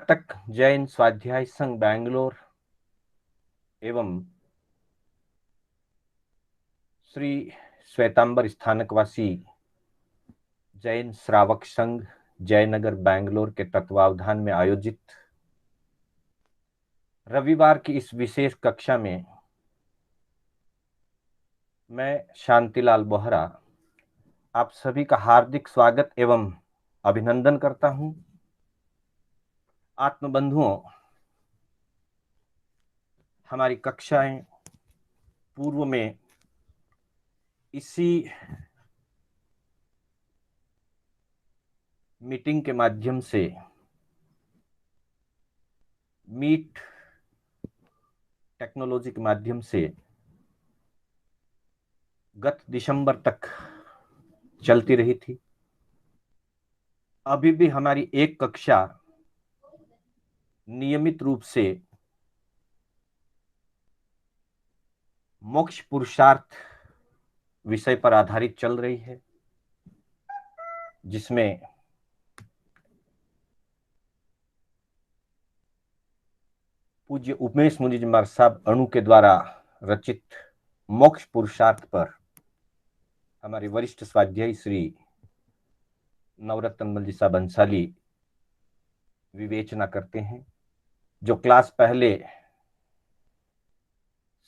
कर्नाटक जैन स्वाध्याय संघ बैंगलोर एवं श्री श्वेतांबर स्थानकवासी जैन श्रावक संघ जयनगर बैंगलोर के तत्वावधान में आयोजित रविवार की इस विशेष कक्षा में मैं शांतिलाल बोहरा आप सभी का हार्दिक स्वागत एवं अभिनंदन करता हूं। आत्मबंधुओं, हमारी कक्षाएं पूर्व में इसी मीटिंग के माध्यम से मीट टेक्नोलॉजी के माध्यम से गत दिसंबर तक चलती रही थी। अभी भी हमारी एक कक्षा नियमित रूप से मोक्ष पुरुषार्थ विषय पर आधारित चल रही है, जिसमें पूज्य उमेश मुनि जी महाराज साहब अणु के द्वारा रचित मोक्ष पुरुषार्थ पर हमारे वरिष्ठ स्वाध्यायी श्री नवरत्न जी साहब अंसाली विवेचना करते हैं। जो क्लास पहले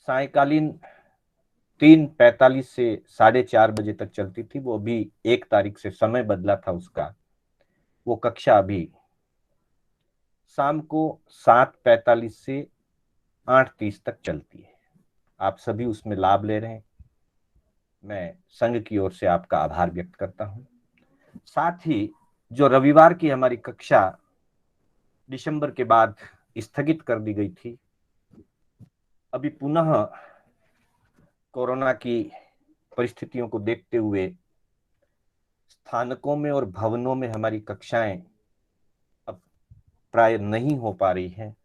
सायकालीन 3:45 से 4:30 बजे तक चलती थी, वो अभी 1 तारीख से समय बदला था उसका। वो कक्षा अभी शाम को 7:45 से 8:30 तक चलती है। आप सभी उसमें लाभ ले रहे हैं। मैं संघ की ओर से आपका आभार व्यक्त करता हूं। साथ ही जो रविवार की हमारी कक्षा दिसंबर के बाद स्थगित कर दी गई थी, अभी पुनः कोरोना की परिस्थितियों को देखते हुए स्थानकों में और भवनों में हमारी कक्षाएं अब प्राय नहीं हो पा रही हैं।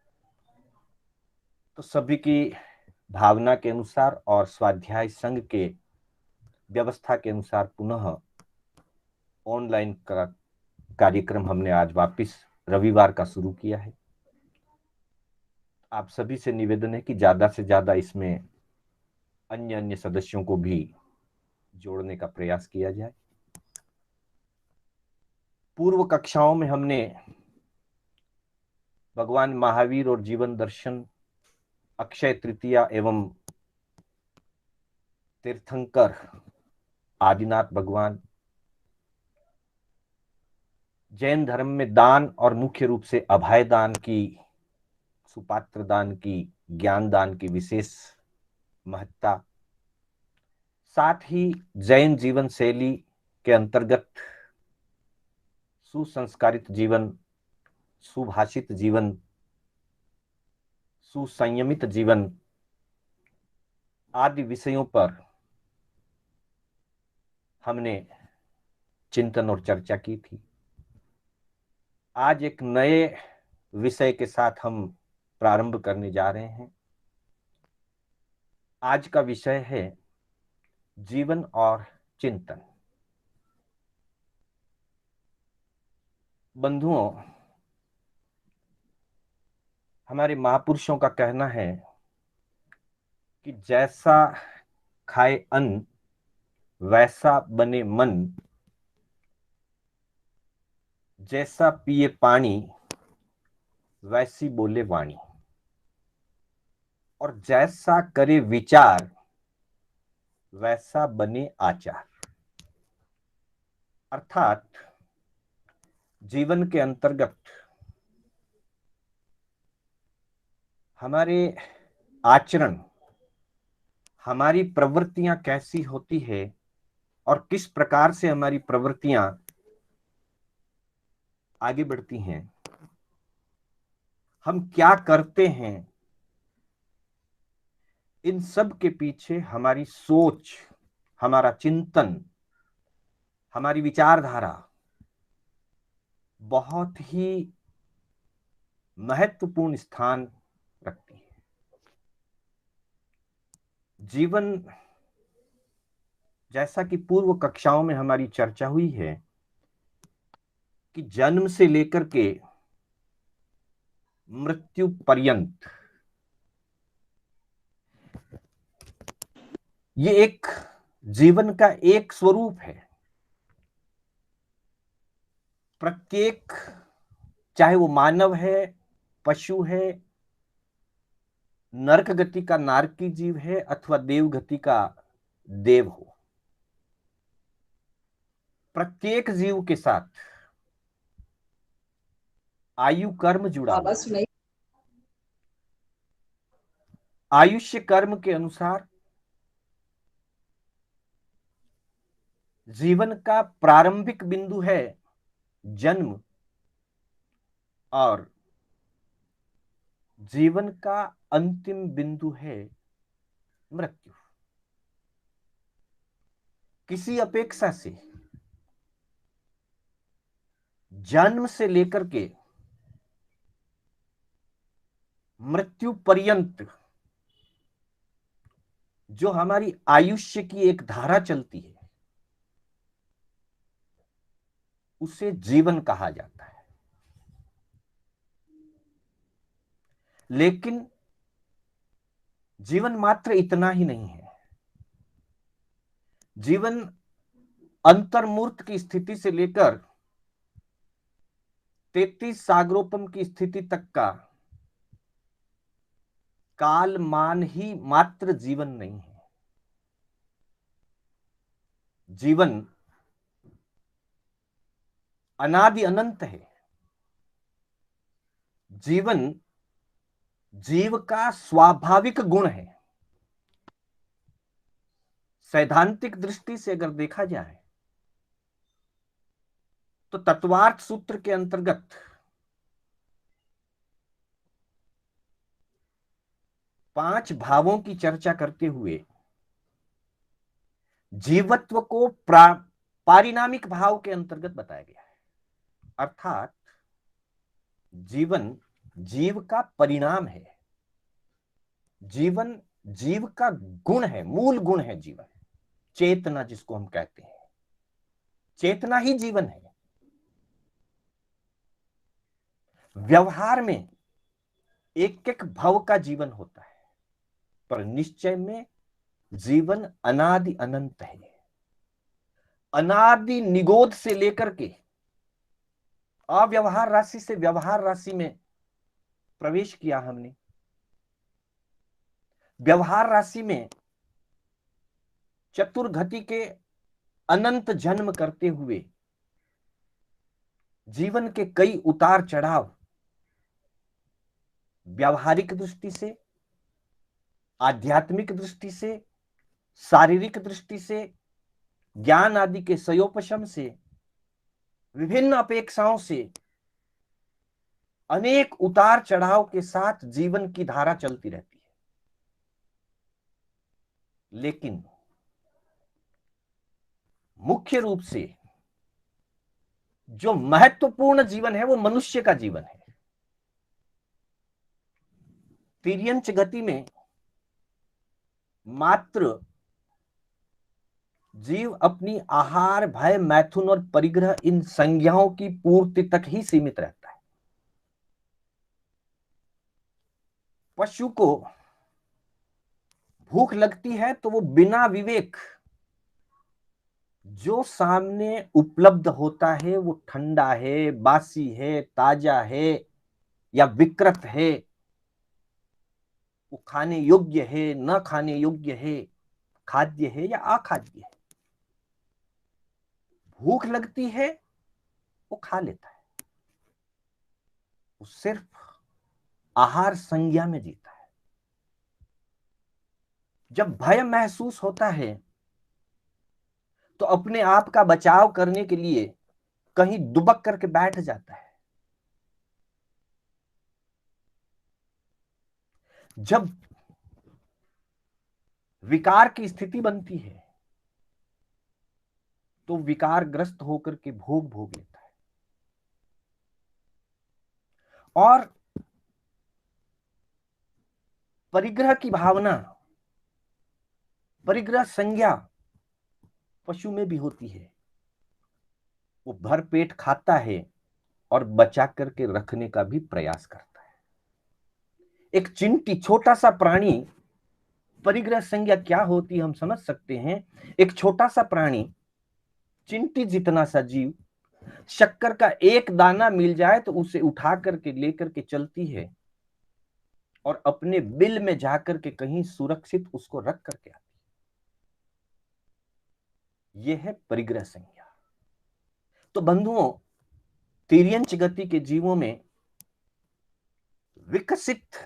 तो सभी की भावना के अनुसार और स्वाध्याय संघ के व्यवस्था के अनुसार पुनः ऑनलाइन कार्यक्रम हमने आज वापस रविवार का शुरू किया है। आप सभी से निवेदन है कि ज्यादा से ज्यादा इसमें अन्य अन्य सदस्यों को भी जोड़ने का प्रयास किया जाए। पूर्व कक्षाओं में हमने भगवान महावीर और जीवन दर्शन, अक्षय तृतीया एवं तीर्थंकर आदिनाथ भगवान, जैन धर्म में दान और मुख्य रूप से अभय दान की, सुपात्र दान की, ज्ञान दान की विशेष महत्ता, साथ ही जैन जीवन शैली के अंतर्गत सुसंस्कारित जीवन, सुभाषित जीवन, सुसंयमित जीवन आदि विषयों पर हमने चिंतन और चर्चा की थी। आज एक नए विषय के साथ हम प्रारंभ करने जा रहे हैं। आज का विषय है जीवन और चिंतन। बंधुओं, हमारे महापुरुषों का कहना है कि जैसा खाए अन्न वैसा बने मन, जैसा पिए पानी वैसी बोले वाणी, और जैसा करे विचार वैसा बने आचार। अर्थात जीवन के अंतर्गत हमारे आचरण, हमारी प्रवृत्तियां कैसी होती है और किस प्रकार से हमारी प्रवृत्तियां आगे बढ़ती हैं, हम क्या करते हैं, इन सब के पीछे हमारी सोच, हमारा चिंतन, हमारी विचारधारा बहुत ही महत्वपूर्ण स्थान रखती है। जीवन, जैसा कि पूर्व कक्षाओं में हमारी चर्चा हुई है कि जन्म से लेकर के मृत्यु पर्यंत। ये एक जीवन का एक स्वरूप है। प्रत्येक, चाहे वो मानव है, पशु है, नरक गति का नारकी जीव है, अथवा देव गति का देव हो, प्रत्येक जीव के साथ आयु कर्म जुड़ा हुआ है। आयुष्य कर्म के अनुसार जीवन का प्रारंभिक बिंदु है जन्म, और जीवन का अंतिम बिंदु है मृत्यु। किसी अपेक्षा से जन्म से लेकर के मृत्यु पर्यंत जो हमारी आयुष्य की एक धारा चलती है, उसे जीवन कहा जाता है। लेकिन जीवन मात्र इतना ही नहीं है। जीवन अंतर्मूर्त की स्थिति से लेकर 33 सागरोपम की स्थिति तक का काल मान ही मात्र जीवन नहीं है। जीवन अनादि अनंत है। जीवन जीव का स्वाभाविक गुण है। सैद्धांतिक दृष्टि से अगर देखा जाए तो तत्वार्थ सूत्र के अंतर्गत 5 भावों की चर्चा करते हुए जीवत्व को पारिणामिक भाव के अंतर्गत बताया गया है। अर्थात जीवन जीव का परिणाम है। जीवन जीव का गुण है, मूल गुण है जीवन। चेतना जिसको हम कहते हैं, चेतना ही जीवन है। व्यवहार में एक एक भव का जीवन होता है, पर निश्चय में जीवन अनादि अनंत है। अनादि निगोद से लेकर के अव्यवहार राशि से व्यवहार राशि में प्रवेश किया हमने। व्यवहार राशि में चतुर्गति के अनंत जन्म करते हुए जीवन के कई उतार चढ़ाव व्यावहारिक दृष्टि से, आध्यात्मिक दृष्टि से, शारीरिक दृष्टि से, ज्ञान आदि के सयोपशम से, विभिन्न अपेक्षाओं से अनेक उतार चढ़ाव के साथ जीवन की धारा चलती रहती है। लेकिन मुख्य रूप से जो महत्वपूर्ण जीवन है वो मनुष्य का जीवन है। तिर्यंच गति में मात्र जीव अपनी आहार, भय, मैथुन और परिग्रह इन संज्ञाओं की पूर्ति तक ही सीमित रहता है। पशु को भूख लगती है तो वो बिना विवेक जो सामने उपलब्ध होता है, वो ठंडा है, बासी है, ताजा है या विकृत है, वो खाने योग्य है, न खाने योग्य है, खाद्य है या अखाद्य है, भूख लगती है वो खा लेता है। वो सिर्फ आहार संज्ञा में जीता है। जब भय महसूस होता है तो अपने आप का बचाव करने के लिए कहीं दुबक करके बैठ जाता है। जब विकार की स्थिति बनती है तो विकारग्रस्त होकर के भोग भोग लेता है। और परिग्रह की भावना, परिग्रह संज्ञा पशु में भी होती है। वो भर पेट खाता है और बचा करके रखने का भी प्रयास करता है। एक चिंटी, छोटा सा प्राणी, परिग्रह संज्ञा क्या होती हम समझ सकते हैं। एक छोटा सा प्राणी, चिंटी जितना सा जीव, शक्कर का एक दाना मिल जाए तो उसे उठा करके लेकर के चलती है और अपने बिल में जाकर के कहीं सुरक्षित उसको रख करके आती है। यह है परिग्रह संज्ञा। तो बंधुओं, तिर्यंच गति के जीवों में विकसित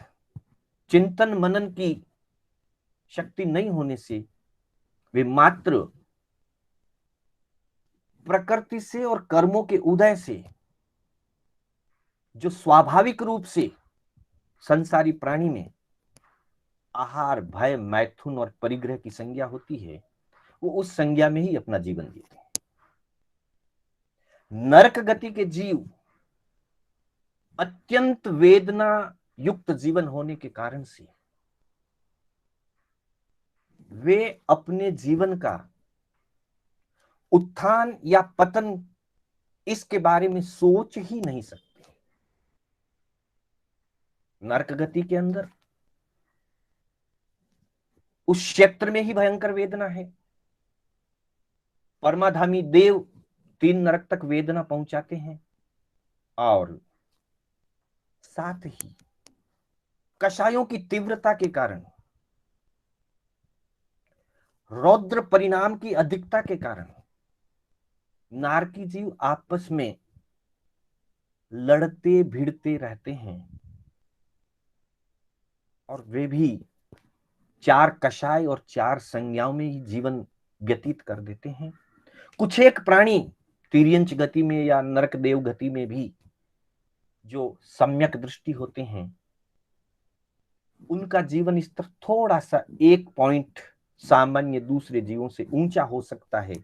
चिंतन मनन की शक्ति नहीं होने से वे मात्र प्रकृति से और कर्मों के उदय से जो स्वाभाविक रूप से संसारी प्राणी में आहार, भय, मैथुन और परिग्रह की संज्ञा होती है, वो उस संज्ञा में ही अपना जीवन जीते हैं। नरक गति के जीव अत्यंत वेदना युक्त जीवन होने के कारण से वे अपने जीवन का उत्थान या पतन इसके बारे में सोच ही नहीं सकते। नरक गति के अंदर उस क्षेत्र में ही भयंकर वेदना है। परमाधामी देव 3 नरक तक वेदना पहुंचाते हैं और साथ ही कषायों की तीव्रता के कारण, रौद्र परिणाम की अधिकता के कारण नारकी जीव आपस में लड़ते भिड़ते रहते हैं और वे भी 4 कषाय और 4 संज्ञाओं में ही जीवन व्यतीत कर देते हैं। कुछ एक प्राणी तिर्यंच गति में या नरक देव गति में भी जो सम्यक दृष्टि होते हैं, उनका जीवन स्तर थोड़ा सा 1 पॉइंट सामान्य दूसरे जीवों से ऊंचा हो सकता है,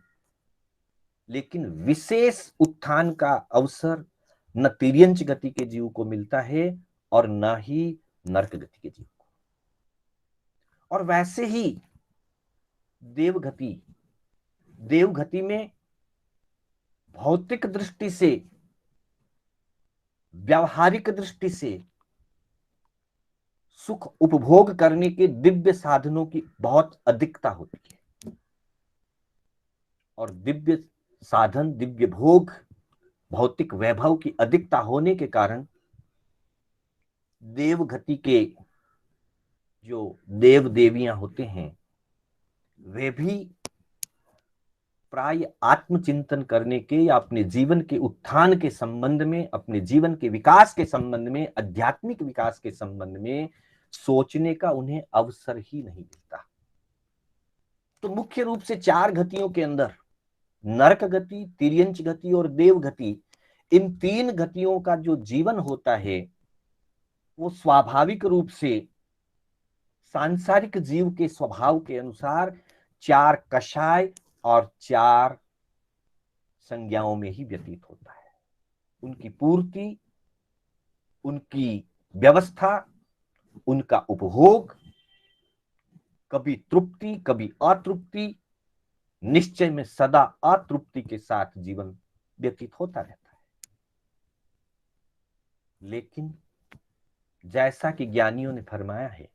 लेकिन विशेष उत्थान का अवसर न तिर्यंच गति के जीव को मिलता है और न ही नरक गति के जीव को। और वैसे ही देवगति में भौतिक दृष्टि से, व्यावहारिक दृष्टि से सुख उपभोग करने के दिव्य साधनों की बहुत अधिकता होती है और दिव्य साधन, दिव्य भोग, भौतिक वैभव की अधिकता होने के कारण देवगति के जो देव देवियां होते हैं वे भी प्राय आत्मचिंतन करने के या अपने जीवन के उत्थान के संबंध में, अपने जीवन के विकास के संबंध में, आध्यात्मिक विकास के संबंध में सोचने का उन्हें अवसर ही नहीं मिलता। तो मुख्य रूप से 4 गतियों के अंदर नरक गति, तिर्यंच गति और देव गति, इन 3 गतियों का जो जीवन होता है वो स्वाभाविक रूप से सांसारिक जीव के स्वभाव के अनुसार 4 कषाय और 4 संज्ञाओं में ही व्यतीत होता है। उनकी पूर्ति, उनकी व्यवस्था, उनका उपभोग, कभी तृप्ति कभी अतृप्ति, निश्चय में सदा अतृप्ति के साथ जीवन व्यतीत होता रहता है। लेकिन जैसा कि ज्ञानियों ने फरमाया है,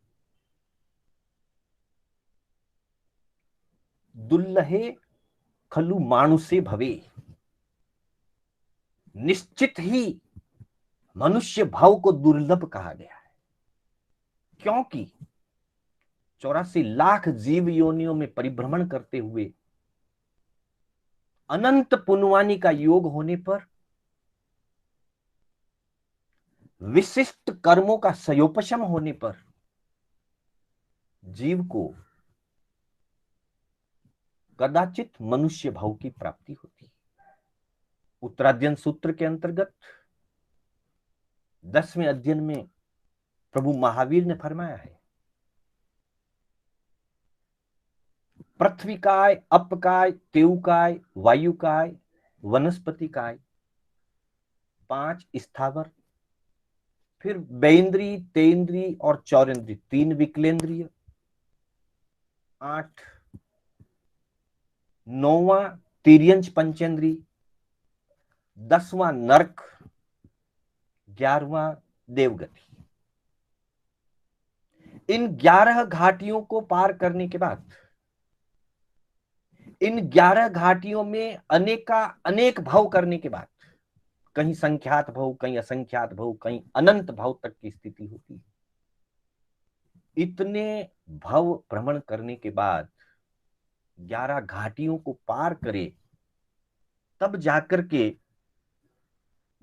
दुल्लहे खलु मानुषे भवे, निश्चित ही मनुष्य भाव को दुर्लभ कहा गया है, क्योंकि 84 लाख जीव योनियों में परिभ्रमण करते हुए अनंत पुण्यवानी का योग होने पर, विशिष्ट कर्मों का सयोपशम होने पर जीव को कदाचित मनुष्य भाव की प्राप्ति होती है। उत्तराध्ययन सूत्र के अंतर्गत 10वें अध्ययन में प्रभु महावीर ने फरमाया है, पृथ्वीकाय, अपकाय, तेउकाय, वायुकाय, वनस्पति काय, 5 स्थावर, फिर बेन्द्री, तेन्द्री और चौरेन्द्री, 3 विकलेन्द्रिय, 8 9वां तिर्यंच पंचेंद्री, 10वां नरक, 11वां देवगति। इन 11 घाटियों को पार करने के बाद, इन 11 घाटियों में अनेक भव करने के बाद, कहीं संख्यात भव, कहीं असंख्यात भव, कहीं अनंत भव तक की स्थिति होती है। इतने भव भ्रमण करने के बाद 11 घाटियों को पार करे, तब जाकर के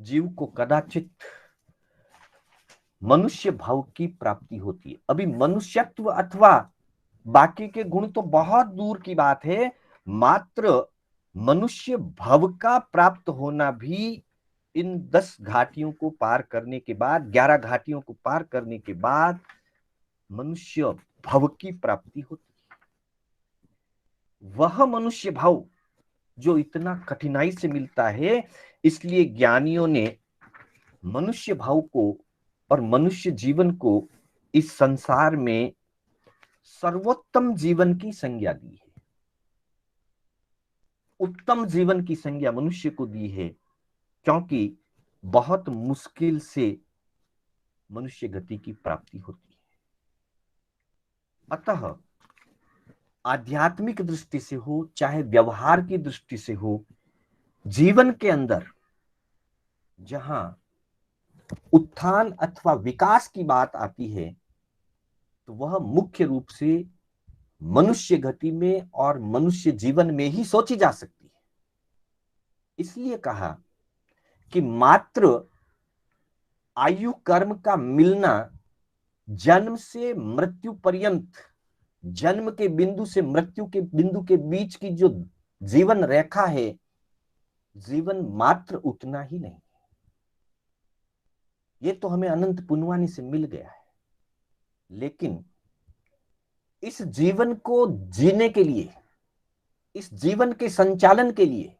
जीव को कदाचित मनुष्य भाव की प्राप्ति होती है। अभी मनुष्यत्व अथवा बाकी के गुण तो बहुत दूर की बात है, मात्र मनुष्य भव का प्राप्त होना भी इन 10 घाटियों को पार करने के बाद, 11 घाटियों को पार करने के बाद मनुष्य भव की प्राप्ति होती है। वह मनुष्य भाव जो इतना कठिनाई से मिलता है, इसलिए ज्ञानियों ने मनुष्य भाव को और मनुष्य जीवन को इस संसार में सर्वोत्तम जीवन की संज्ञा दी है। उत्तम जीवन की संज्ञा मनुष्य को दी है, क्योंकि बहुत मुश्किल से मनुष्य गति की प्राप्ति होती है। अतः आध्यात्मिक दृष्टि से हो चाहे व्यवहार की दृष्टि से हो, जीवन के अंदर जहां उत्थान अथवा विकास की बात आती है, तो वह मुख्य रूप से मनुष्य गति में और मनुष्य जीवन में ही सोची जा सकती है। इसलिए कहा कि मात्र आयु कर्म का मिलना, जन्म से मृत्यु पर्यंत, जन्म के बिंदु से मृत्यु के बिंदु के बीच की जो जीवन रेखा है, जीवन मात्र उतना ही नहीं। ये तो हमें अनंत पुण्यवानी से मिल गया है, लेकिन इस जीवन को जीने के लिए, इस जीवन के संचालन के लिए,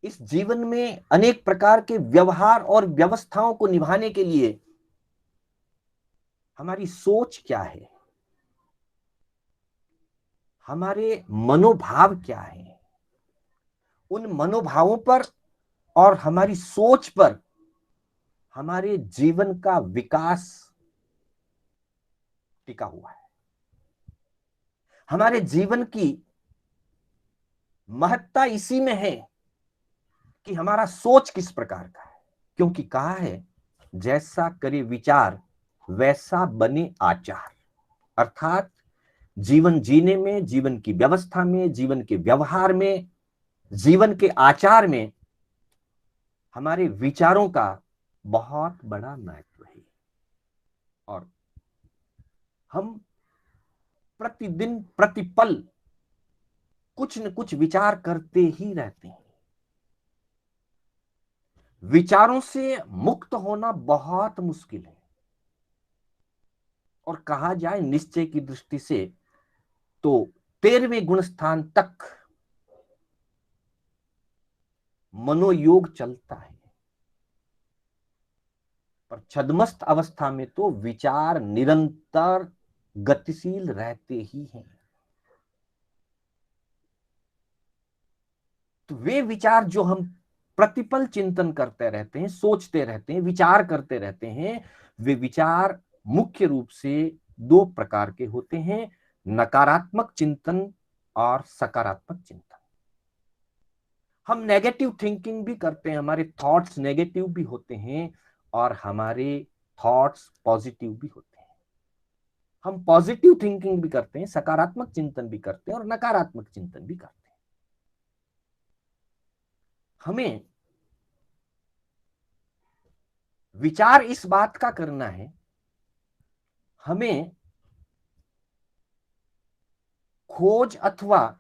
इस जीवन में अनेक प्रकार के व्यवहार और व्यवस्थाओं को निभाने के लिए हमारी सोच क्या है, हमारे मनोभाव क्या है, उन मनोभावों पर और हमारी सोच पर हमारे जीवन का विकास टिका हुआ है। हमारे जीवन की महत्ता इसी में है कि हमारा सोच किस प्रकार का है, क्योंकि कहा है जैसा करे विचार वैसा बने आचार। अर्थात जीवन जीने में, जीवन की व्यवस्था में, जीवन के व्यवहार में, जीवन के आचार में हमारे विचारों का बहुत बड़ा महत्व है। और हम प्रतिदिन प्रतिपल कुछ न कुछ विचार करते ही रहते हैं। विचारों से मुक्त होना बहुत मुश्किल है, और कहा जाए निश्चय की दृष्टि से तो 13वें गुण स्थान तक मनोयोग चलता है, पर छद्मस्त अवस्था में तो विचार निरंतर गतिशील रहते ही हैं। तो वे विचार जो हम प्रतिपल चिंतन करते रहते हैं, सोचते रहते हैं, विचार करते रहते हैं, वे विचार मुख्य रूप से 2 प्रकार के होते हैं, नकारात्मक चिंतन और सकारात्मक चिंतन। हम नेगेटिव थिंकिंग भी करते हैं, हमारे थॉट्स नेगेटिव भी होते हैं और हमारे थॉट्स पॉजिटिव भी होते हैं। हम पॉजिटिव थिंकिंग भी करते हैं, सकारात्मक चिंतन भी करते हैं और नकारात्मक चिंतन भी करते हैं। हमें विचार इस बात का करना है, हमें खोज अथवा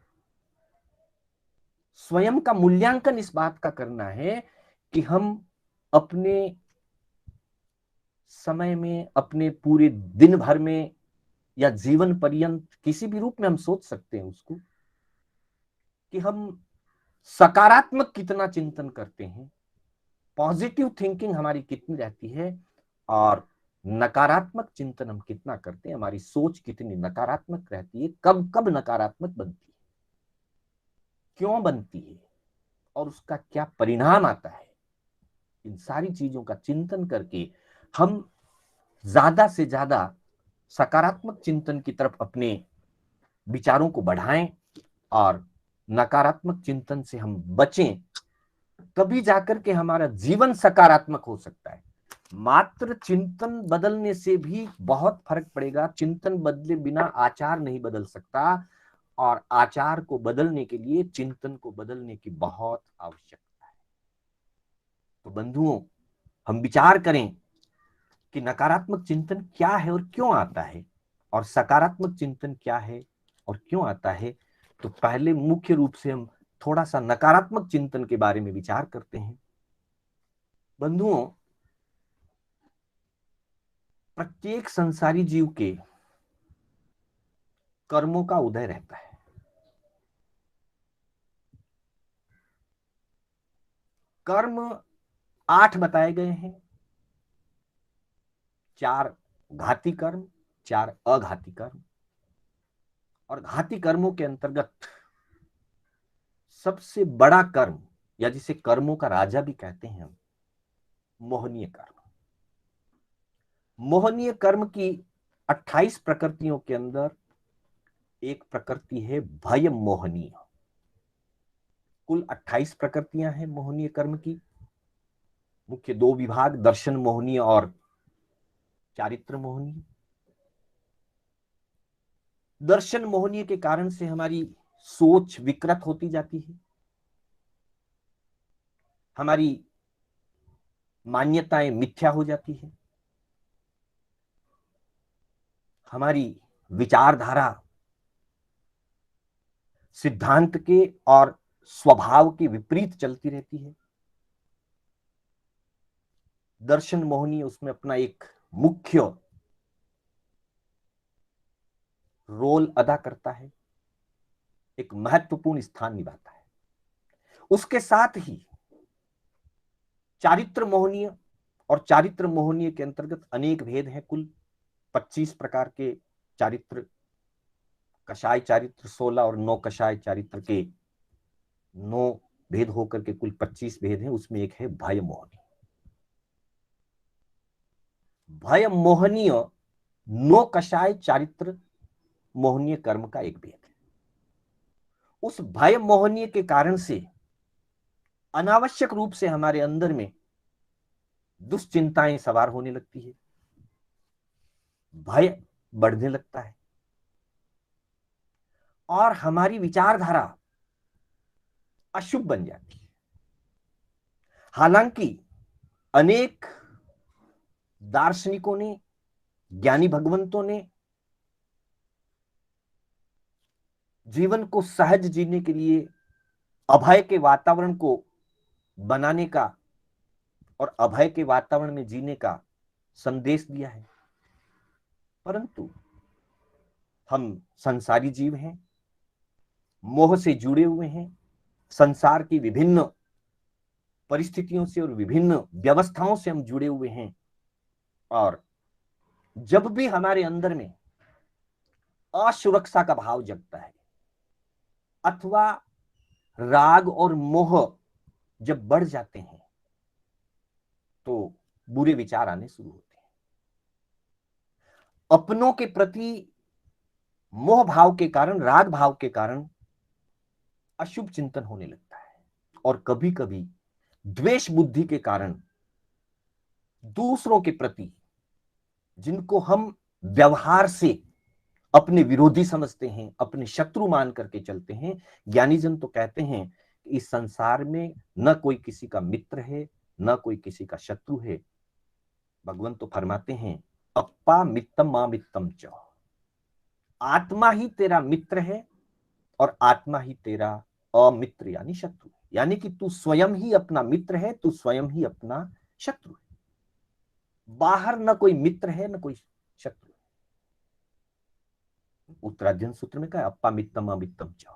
स्वयं का मूल्यांकन इस बात का करना है कि हम अपने समय में, अपने पूरे दिन भर में या जीवन पर्यंत, किसी भी रूप में हम सोच सकते हैं उसको, कि हम सकारात्मक कितना चिंतन करते हैं, पॉजिटिव थिंकिंग हमारी कितनी रहती है, और नकारात्मक चिंतन हम कितना करते हैं, हमारी सोच कितनी नकारात्मक रहती है, कब कब नकारात्मक बनती है, क्यों बनती है और उसका क्या परिणाम आता है। इन सारी चीजों का चिंतन करके हम ज्यादा से ज्यादा सकारात्मक चिंतन की तरफ अपने विचारों को बढ़ाएं और नकारात्मक चिंतन से हम बचें, तभी जाकर के हमारा जीवन सकारात्मक हो सकता है। मात्र चिंतन बदलने से भी बहुत फर्क पड़ेगा। चिंतन बदले बिना आचार नहीं बदल सकता, और आचार को बदलने के लिए चिंतन को बदलने की बहुत आवश्यकता है। तो बंधुओं, हम विचार करें कि नकारात्मक चिंतन क्या है और क्यों आता है, और सकारात्मक चिंतन क्या है और क्यों आता है। तो पहले मुख्य रूप से हम थोड़ा सा नकारात्मक चिंतन के बारे में विचार करते हैं। बंधुओं, प्रत्येक संसारी जीव के कर्मों का उदय रहता है। कर्म 8 बताए गए हैं, 4 घाती कर्म, 4 अघाती कर्म। और घाती कर्मों के अंतर्गत सबसे बड़ा कर्म, या जिसे कर्मों का राजा भी कहते हैं हम, मोहनीय कर्म। मोहनीय कर्म की 28 प्रकृतियों के अंदर एक प्रकृति है भय मोहनीय। कुल 28 प्रकृतियां हैं मोहनीय कर्म की। मुख्य 2 विभाग, दर्शन मोहनीय और चारित्र मोहनीय। दर्शन मोहनीय के कारण से हमारी सोच विकृत होती जाती है, हमारी मान्यताएं मिथ्या हो जाती है, हमारी विचारधारा सिद्धांत के और स्वभाव के विपरीत चलती रहती है। दर्शन मोहनीय उसमें अपना एक मुख्य रोल अदा करता है, एक महत्वपूर्ण स्थान निभाता है। उसके साथ ही चारित्र मोहनीय, और चारित्र मोहनीय के अंतर्गत अनेक भेद हैं। कुल 25 प्रकार के चारित्र, कषाय चारित्र 16 और 9 कषाय चारित्र के 9 भेद होकर के कुल 25 भेद हैं। उसमें एक है भय मोहनीय। भय मोहनीय 9 कषाय चारित्र मोहनीय कर्म का एक भेद है। उस भय मोहनीय के कारण से अनावश्यक रूप से हमारे अंदर में दुश्चिंताएं सवार होने लगती है, भय बढ़ने लगता है, और हमारी विचारधारा अशुभ बन जाती है। हालांकि अनेक दार्शनिकों ने, ज्ञानी भगवंतों ने जीवन को सहज जीने के लिए अभय के वातावरण को बनाने का और अभय के वातावरण में जीने का संदेश दिया है, परंतु हम संसारी जीव हैं, मोह से जुड़े हुए हैं, संसार की विभिन्न परिस्थितियों से और विभिन्न व्यवस्थाओं से हम जुड़े हुए हैं। और जब भी हमारे अंदर में असुरक्षा का भाव जगता है, अथवा राग और मोह जब बढ़ जाते हैं, तो बुरे विचार आने शुरू होते हैं। अपनों के प्रति मोह भाव के कारण, राग भाव के कारण अशुभ चिंतन होने लगता है, और कभी कभी द्वेष बुद्धि के कारण दूसरों के प्रति, जिनको हम व्यवहार से अपने विरोधी समझते हैं, अपने शत्रु मान करके चलते हैं, ज्ञानीजन तो कहते हैं कि इस संसार में न कोई किसी का मित्र है, न कोई किसी का शत्रु है। भगवान तो फरमाते हैं, अप्पा मित्तम मा मित्तम च, आत्मा ही तेरा मित्र है और आत्मा ही तेरा अमित्र यानी शत्रु। यानी कि तू स्वयं ही अपना मित्र है, तू स्वयं ही अपना शत्रु है। बाहर न कोई मित्र है, न कोई शत्रु। उत्तराध्ययन सूत्र में कहा, अप्पा मित्तम अमित्तम च।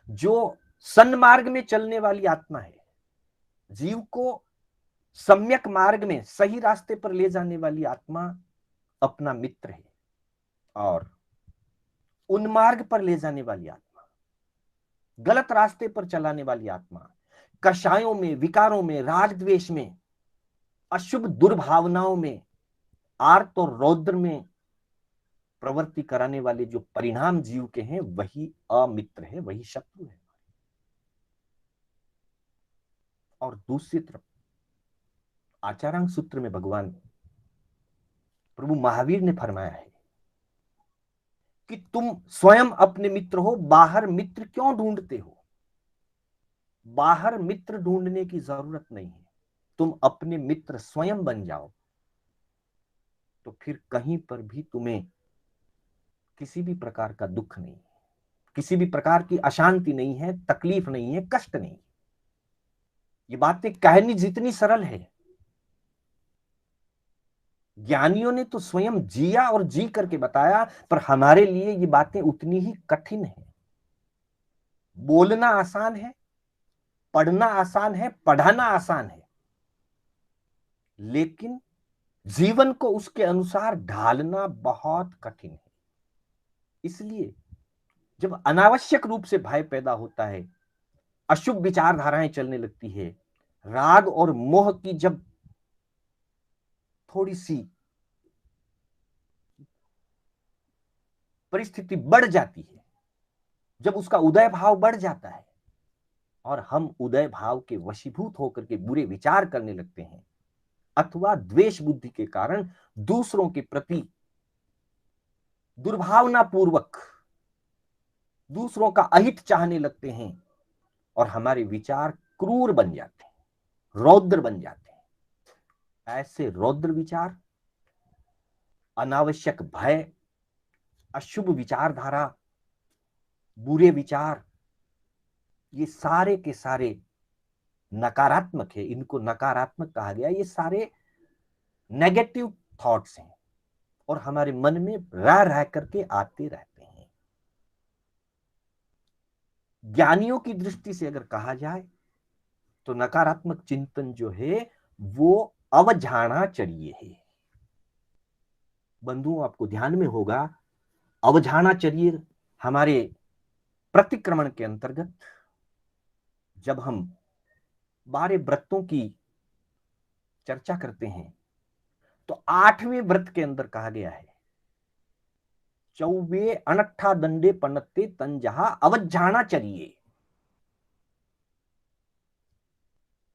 जो सन्मार्ग में चलने वाली आत्मा है, जीव को सम्यक मार्ग में, सही रास्ते पर ले जाने वाली आत्मा अपना मित्र है, और उन्मार्ग पर ले जाने वाली आत्मा, गलत रास्ते पर चलाने वाली आत्मा, कषायों में, विकारों में, राग द्वेष में, अशुभ दुर्भावनाओं में, आर्त और रौद्र में प्रवृत्ति कराने वाले जो परिणाम जीव के हैं वही अमित्र है, वही शत्रु है। और दूसरी तरफ आचारांग सूत्र में भगवान प्रभु महावीर ने फरमाया है कि तुम स्वयं अपने मित्र हो, बाहर मित्र क्यों ढूंढते हो? बाहर मित्र ढूंढने की जरूरत नहीं है, तुम अपने मित्र स्वयं बन जाओ, तो फिर कहीं पर भी तुम्हें किसी भी प्रकार का दुख नहीं, किसी भी प्रकार की अशांति नहीं है, तकलीफ नहीं है, कष्ट नहीं। ये बातें कहनी जितनी सरल है, ज्ञानियों ने तो स्वयं जिया और जी करके बताया, पर हमारे लिए ये बातें उतनी ही कठिन है। बोलना आसान है, पढ़ना आसान है, पढ़ाना आसान है, लेकिन जीवन को उसके अनुसार ढालना बहुत कठिन है। इसलिए जब अनावश्यक रूप से भय पैदा होता है, अशुभ विचारधाराएं चलने लगती है, राग और मोह की जब थोड़ी सी परिस्थिति बढ़ जाती है, जब उसका उदय भाव बढ़ जाता है और हम उदय भाव के वशीभूत होकर के बुरे विचार करने लगते हैं, अथवा द्वेष बुद्धि के कारण दूसरों के प्रति दुर्भावना पूर्वक दूसरों का अहित चाहने लगते हैं और हमारे विचार क्रूर बन जाते हैं, रौद्र बन जाते हैं। ऐसे रौद्र विचार, अनावश्यक भय, अशुभ विचारधारा, बुरे विचार, ये सारे के सारे नकारात्मक है, इनको नकारात्मक कहा गया। ये सारे नेगेटिव थॉट्स हैं और हमारे मन में रह रह करके आते रहते हैं। ज्ञानियों की दृष्टि से अगर कहा जाए तो नकारात्मक चिंतन जो है वो अवझाणाचर्य है। बंधुओं, आपको ध्यान में होगा, अवझाणाचर्य हमारे प्रतिक्रमण के अंतर्गत जब हम 12 व्रतों की चर्चा करते हैं तो 8वें व्रत के अंदर कहा गया है, चौबे अनट्ठा दंडे पनत्ते तंजहा अवझाणाचर्य।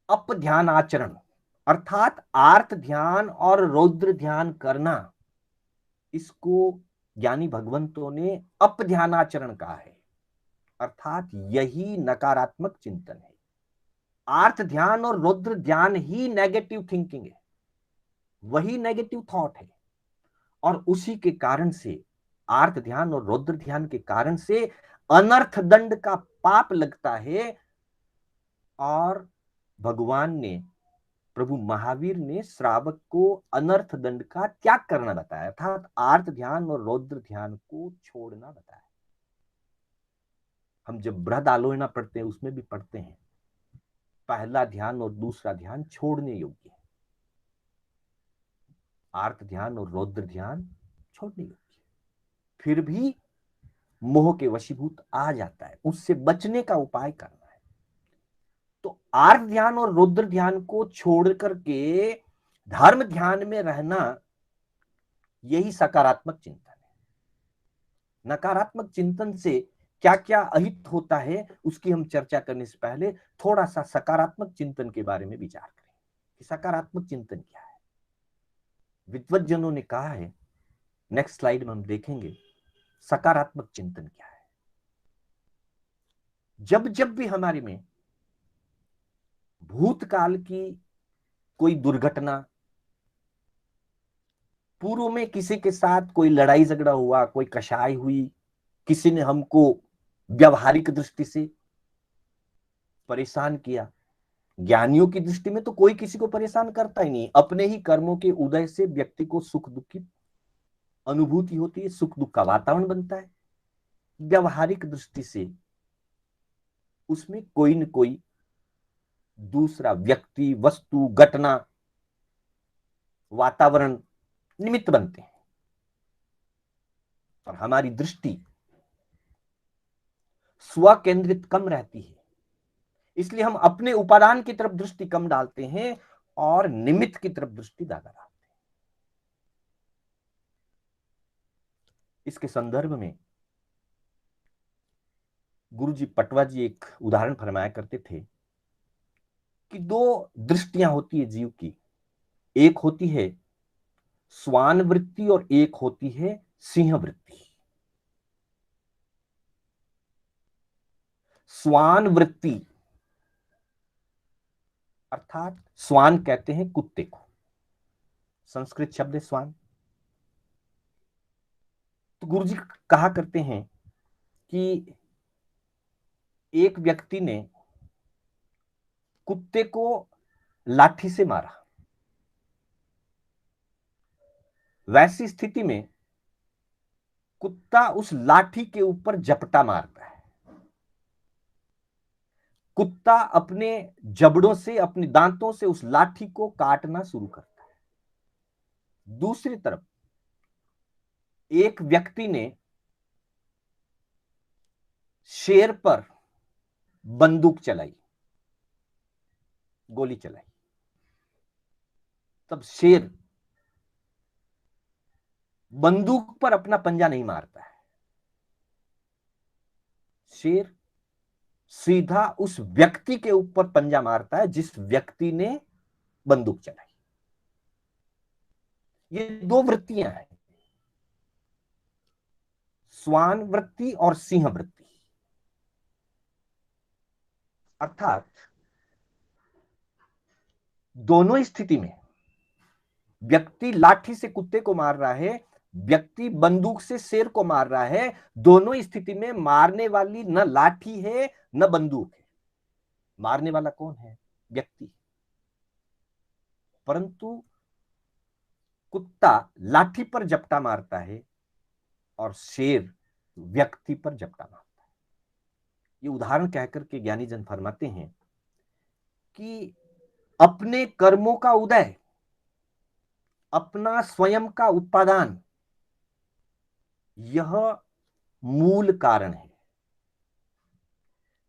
अप ध्यान आचरण अर्थात आर्त ध्यान और रौद्र ध्यान करना, इसको ज्ञानी भगवंतों ने अप ध्यानाचरण कहा है, अर्थात यही नकारात्मक चिंतन है। आर्त ध्यान और रौद्र ध्यान ही नेगेटिव थिंकिंग है, वही नेगेटिव थॉट है, और उसी के कारण से, आर्त ध्यान और रौद्र ध्यान के कारण से अनर्थ दंड का पाप लगता है। और भगवान ने, प्रभु महावीर ने श्रावक को अनर्थ दंड का त्याग करना बताया, अर्थात आर्त ध्यान और रौद्र ध्यान को छोड़ना बताया। हम जब बृहद आलोचना पढ़ते हैं उसमें भी पढ़ते हैं, पहला ध्यान और दूसरा ध्यान छोड़ने योग्य है, आर्त ध्यान और रौद्र ध्यान छोड़ने योग्य है। फिर भी मोह के वशीभूत आ जाता है, उससे बचने का उपाय करना है। तो आर्त ध्यान और रौद्र ध्यान को छोड़ करके धर्म ध्यान में रहना, यही सकारात्मक चिंतन है। नकारात्मक चिंतन से क्या क्या अहित होता है उसकी हम चर्चा करने से पहले थोड़ा सा सकारात्मक चिंतन के बारे में विचार करें कि सकारात्मक चिंतन क्या है। विद्वज्जनों ने कहा है, नेक्स्ट स्लाइड में हम देखेंगे सकारात्मक चिंतन क्या है। जब जब भी हमारे में भूतकाल की कोई दुर्घटना, पूर्व में किसी के साथ कोई लड़ाई झगड़ा हुआ, कोई कशाई हुई, किसी ने हमको व्यवहारिक दृष्टि से परेशान किया, ज्ञानियों की दृष्टि में तो कोई किसी को परेशान करता ही नहीं, अपने ही कर्मों के उदय से व्यक्ति को सुख दुख की अनुभूति होती है, सुख दुख का वातावरण बनता है। व्यवहारिक दृष्टि से उसमें कोई न कोई दूसरा व्यक्ति, वस्तु, घटना, वातावरण निमित्त बनते हैं, और हमारी दृष्टि स्व केंद्रित कम रहती है, इसलिए हम अपने उपादान की तरफ दृष्टि कम डालते हैं और निमित्त की तरफ दृष्टि ज्यादा डालते हैं। इसके संदर्भ में गुरुजी पटवा जी एक उदाहरण फरमाया करते थे कि दो दृष्टियां होती है जीव की, एक होती है श्वान वृत्ति और एक होती है सिंह वृत्ति। श्वान वृत्ति अर्थात श्वान कहते हैं कुत्ते को, संस्कृत शब्द है श्वान। तो गुरुजी कहा करते हैं कि एक व्यक्ति ने कुत्ते को लाठी से मारा। वैसी स्थिति में कुत्ता उस लाठी के ऊपर झपटा मारता है। कुत्ता अपने जबड़ों से, अपने दांतों से उस लाठी को काटना शुरू करता है। दूसरी तरफ एक व्यक्ति ने शेर पर बंदूक चलाई, गोली चलाई। तब शेर बंदूक पर अपना पंजा नहीं मारता है, शेर सीधा उस व्यक्ति के ऊपर पंजा मारता है जिस व्यक्ति ने बंदूक चलाई। ये दो वृत्तियां हैं, श्वान वृत्ति और सिंह वृत्ति। अर्थात दोनों स्थिति में व्यक्ति लाठी से कुत्ते को मार रहा है, व्यक्ति बंदूक से शेर को मार रहा है, दोनों स्थिति में मारने वाली न लाठी है न बंदूक है। मारने वाला कौन है? व्यक्ति। परंतु कुत्ता लाठी पर झपटा मारता है और शेर व्यक्ति पर झपटा मारता है। ये उदाहरण कहकर के ज्ञानी जन फरमाते हैं कि अपने कर्मों का उदय, अपना स्वयं का उत्पादन, यह मूल कारण है।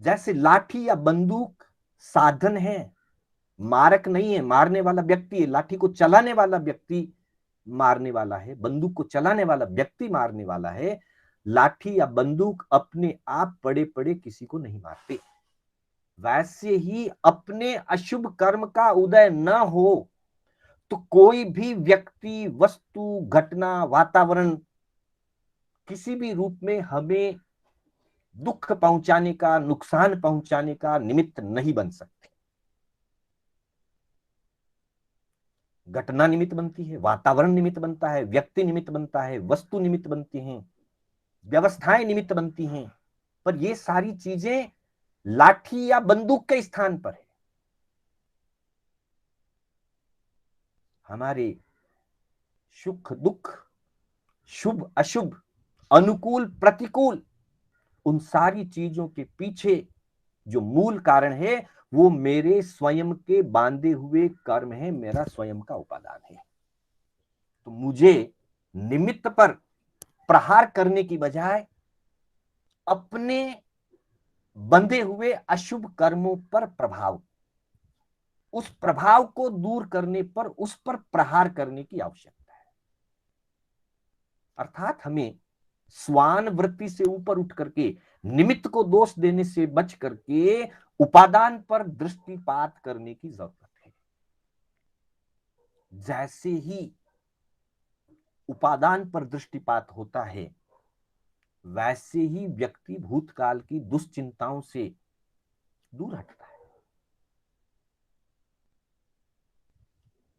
जैसे लाठी या बंदूक साधन है, मारक नहीं है। मारने वाला व्यक्ति है, लाठी को चलाने वाला व्यक्ति मारने वाला है, बंदूक को चलाने वाला व्यक्ति मारने वाला है। लाठी या बंदूक अपने आप पड़े पड़े किसी को नहीं मारते। वैसे ही अपने अशुभ कर्म का उदय न हो तो कोई भी व्यक्ति, वस्तु, घटना, वातावरण किसी भी रूप में हमें दुख पहुंचाने का, नुकसान पहुंचाने का निमित्त नहीं बन सकते। घटना निमित्त बनती है, वातावरण निमित्त बनता है, व्यक्ति निमित्त बनता है, वस्तु निमित्त बनती हैं, व्यवस्थाएं निमित्त बनती हैं, पर ये सारी चीजें लाठी या बंदूक के स्थान पर है। हमारे सुख दुख, शुभ अशुभ, अनुकूल प्रतिकूल, उन सारी चीजों के पीछे जो मूल कारण है वो मेरे स्वयं के बांधे हुए कर्म है, मेरा स्वयं का उपादान है। तो मुझे निमित्त पर प्रहार करने की बजाय अपने बंधे हुए अशुभ कर्मों पर प्रभाव, उस प्रभाव को दूर करने पर उस पर प्रहार करने की आवश्यकता है। अर्थात हमें श्वान वृत्ति से ऊपर उठ करके, निमित्त को दोष देने से बच करके उपादान पर दृष्टिपात करने की जरूरत है। जैसे ही उपादान पर दृष्टिपात होता है वैसे ही व्यक्ति भूतकाल की दुश्चिंताओं से दूर हटता है।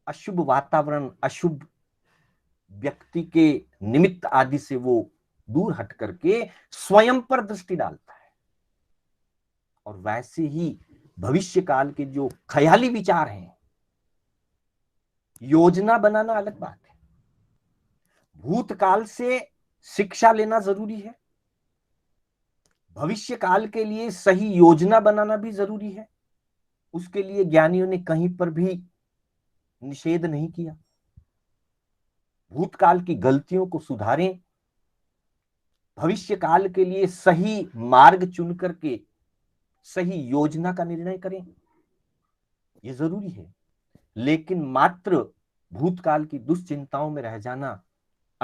अशुभ वातावरण, अशुभ व्यक्ति के निमित्त आदि से वो दूर हट करके स्वयं पर दृष्टि डालता है। और वैसे ही भविष्य काल के जो ख्याली विचार हैं, योजना बनाना अलग बात है। भूतकाल से शिक्षा लेना जरूरी है, भविष्य काल के लिए सही योजना बनाना भी जरूरी है। उसके लिए ज्ञानियों ने कहीं पर भी निषेध नहीं किया। भूतकाल की गलतियों को सुधारें, भविष्य काल के लिए सही मार्ग चुन करके सही योजना का निर्णय करें, यह जरूरी है। लेकिन मात्र भूतकाल की दुश्चिंताओं में रह जाना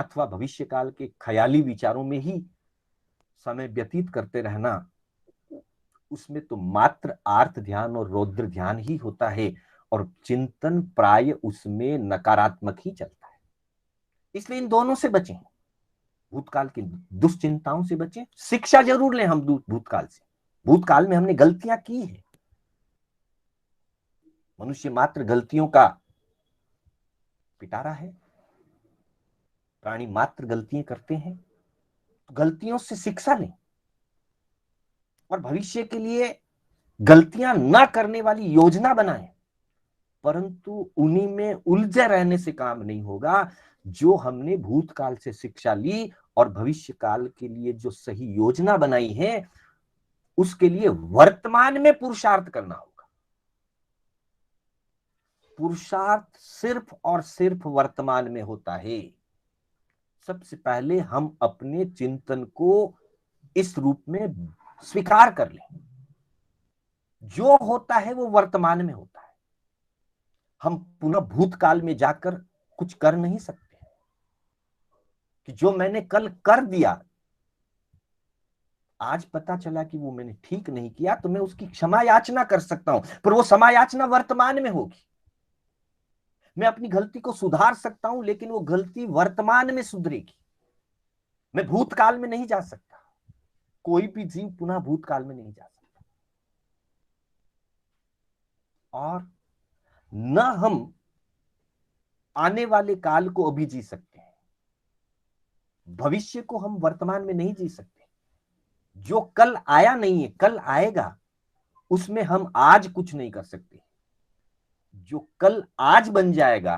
अथवा भविष्य काल के ख्याली विचारों में ही समय व्यतीत करते रहना, उसमें तो मात्र आर्त ध्यान और रौद्र ध्यान ही होता है, और चिंतन प्राय उसमें नकारात्मक ही चलता है। इसलिए इन दोनों से बचें, भूतकाल की दुश्चिंताओं से बचें। शिक्षा जरूर लें हम भूतकाल से, भूतकाल में हमने गलतियां की है। मनुष्य मात्र गलतियों का पिटारा है, प्राणी मात्र गलतियां करते हैं। तो गलतियों से शिक्षा लें और भविष्य के लिए गलतियां ना करने वाली योजना बनाएं। परंतु उन्हीं में उलझे रहने से काम नहीं होगा। जो हमने भूतकाल से शिक्षा ली और भविष्य काल के लिए जो सही योजना बनाई है, उसके लिए वर्तमान में पुरुषार्थ करना होगा। पुरुषार्थ सिर्फ और सिर्फ वर्तमान में होता है। सबसे पहले हम अपने चिंतन को इस रूप में स्वीकार कर लें, जो होता है वो वर्तमान में होता है। हम पुनः भूतकाल में जाकर कुछ कर नहीं सकते कि जो मैंने कल कर दिया, आज पता चला कि वो मैंने ठीक नहीं किया, तो मैं उसकी क्षमा याचना कर सकता हूं, पर वो क्षमा याचना वर्तमान में होगी। मैं अपनी गलती को सुधार सकता हूं, लेकिन वो गलती वर्तमान में सुधरेगी। मैं भूतकाल में नहीं जा सकता। कोई भी जीव पुनः भूतकाल में नहीं जा सकता, और न हम आने वाले काल को अभी जी सकते हैं। भविष्य को हम वर्तमान में नहीं जी सकते। जो कल आया नहीं है, कल आएगा, उसमें हम आज कुछ नहीं कर सकते। जो कल आज बन जाएगा,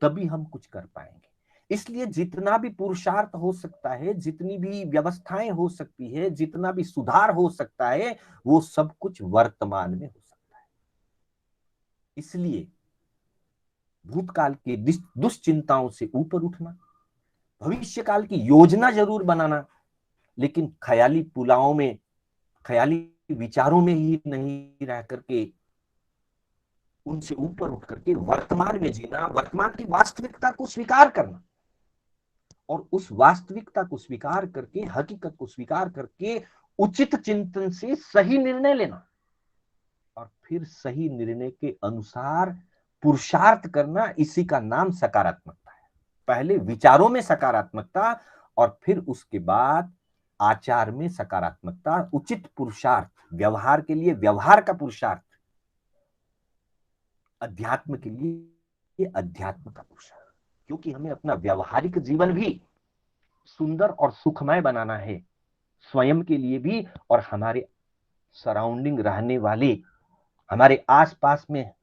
तभी हम कुछ कर पाएंगे। इसलिए जितना भी पुरुषार्थ हो सकता है, जितनी भी व्यवस्थाएं हो सकती है, जितना भी सुधार हो सकता है, वो सब कुछ वर्तमान में हो सकता है। इसलिए भूतकाल की दुश्चिंताओं से ऊपर उठना, भविष्य काल की योजना जरूर बनाना, लेकिन ख्याली पुलावों में, ख्याली विचारों में ही नहीं रह करके उनसे ऊपर उठ करके वर्तमान में जीना, वर्तमान की वास्तविकता को स्वीकार करना, और उस वास्तविकता को स्वीकार करके, हकीकत को स्वीकार करके उचित चिंतन से सही निर्णय लेना, और फिर सही निर्णय के अनुसार पुरुषार्थ करना। इसी का नाम सकारात्मकता है। पहले विचारों में सकारात्मकता, और फिर उसके बाद आचार में सकारात्मकता, उचित पुरुषार्थ, व्यवहार के लिए व्यवहार का पुरुषार्थ, अध्यात्म के लिए अध्यात्म का पुरुषार्थ। क्योंकि हमें अपना व्यवहारिक जीवन भी सुंदर और सुखमय बनाना है, स्वयं के लिए भी, और हमारे सराउंडिंग रहने वाले, हमारे आसपास में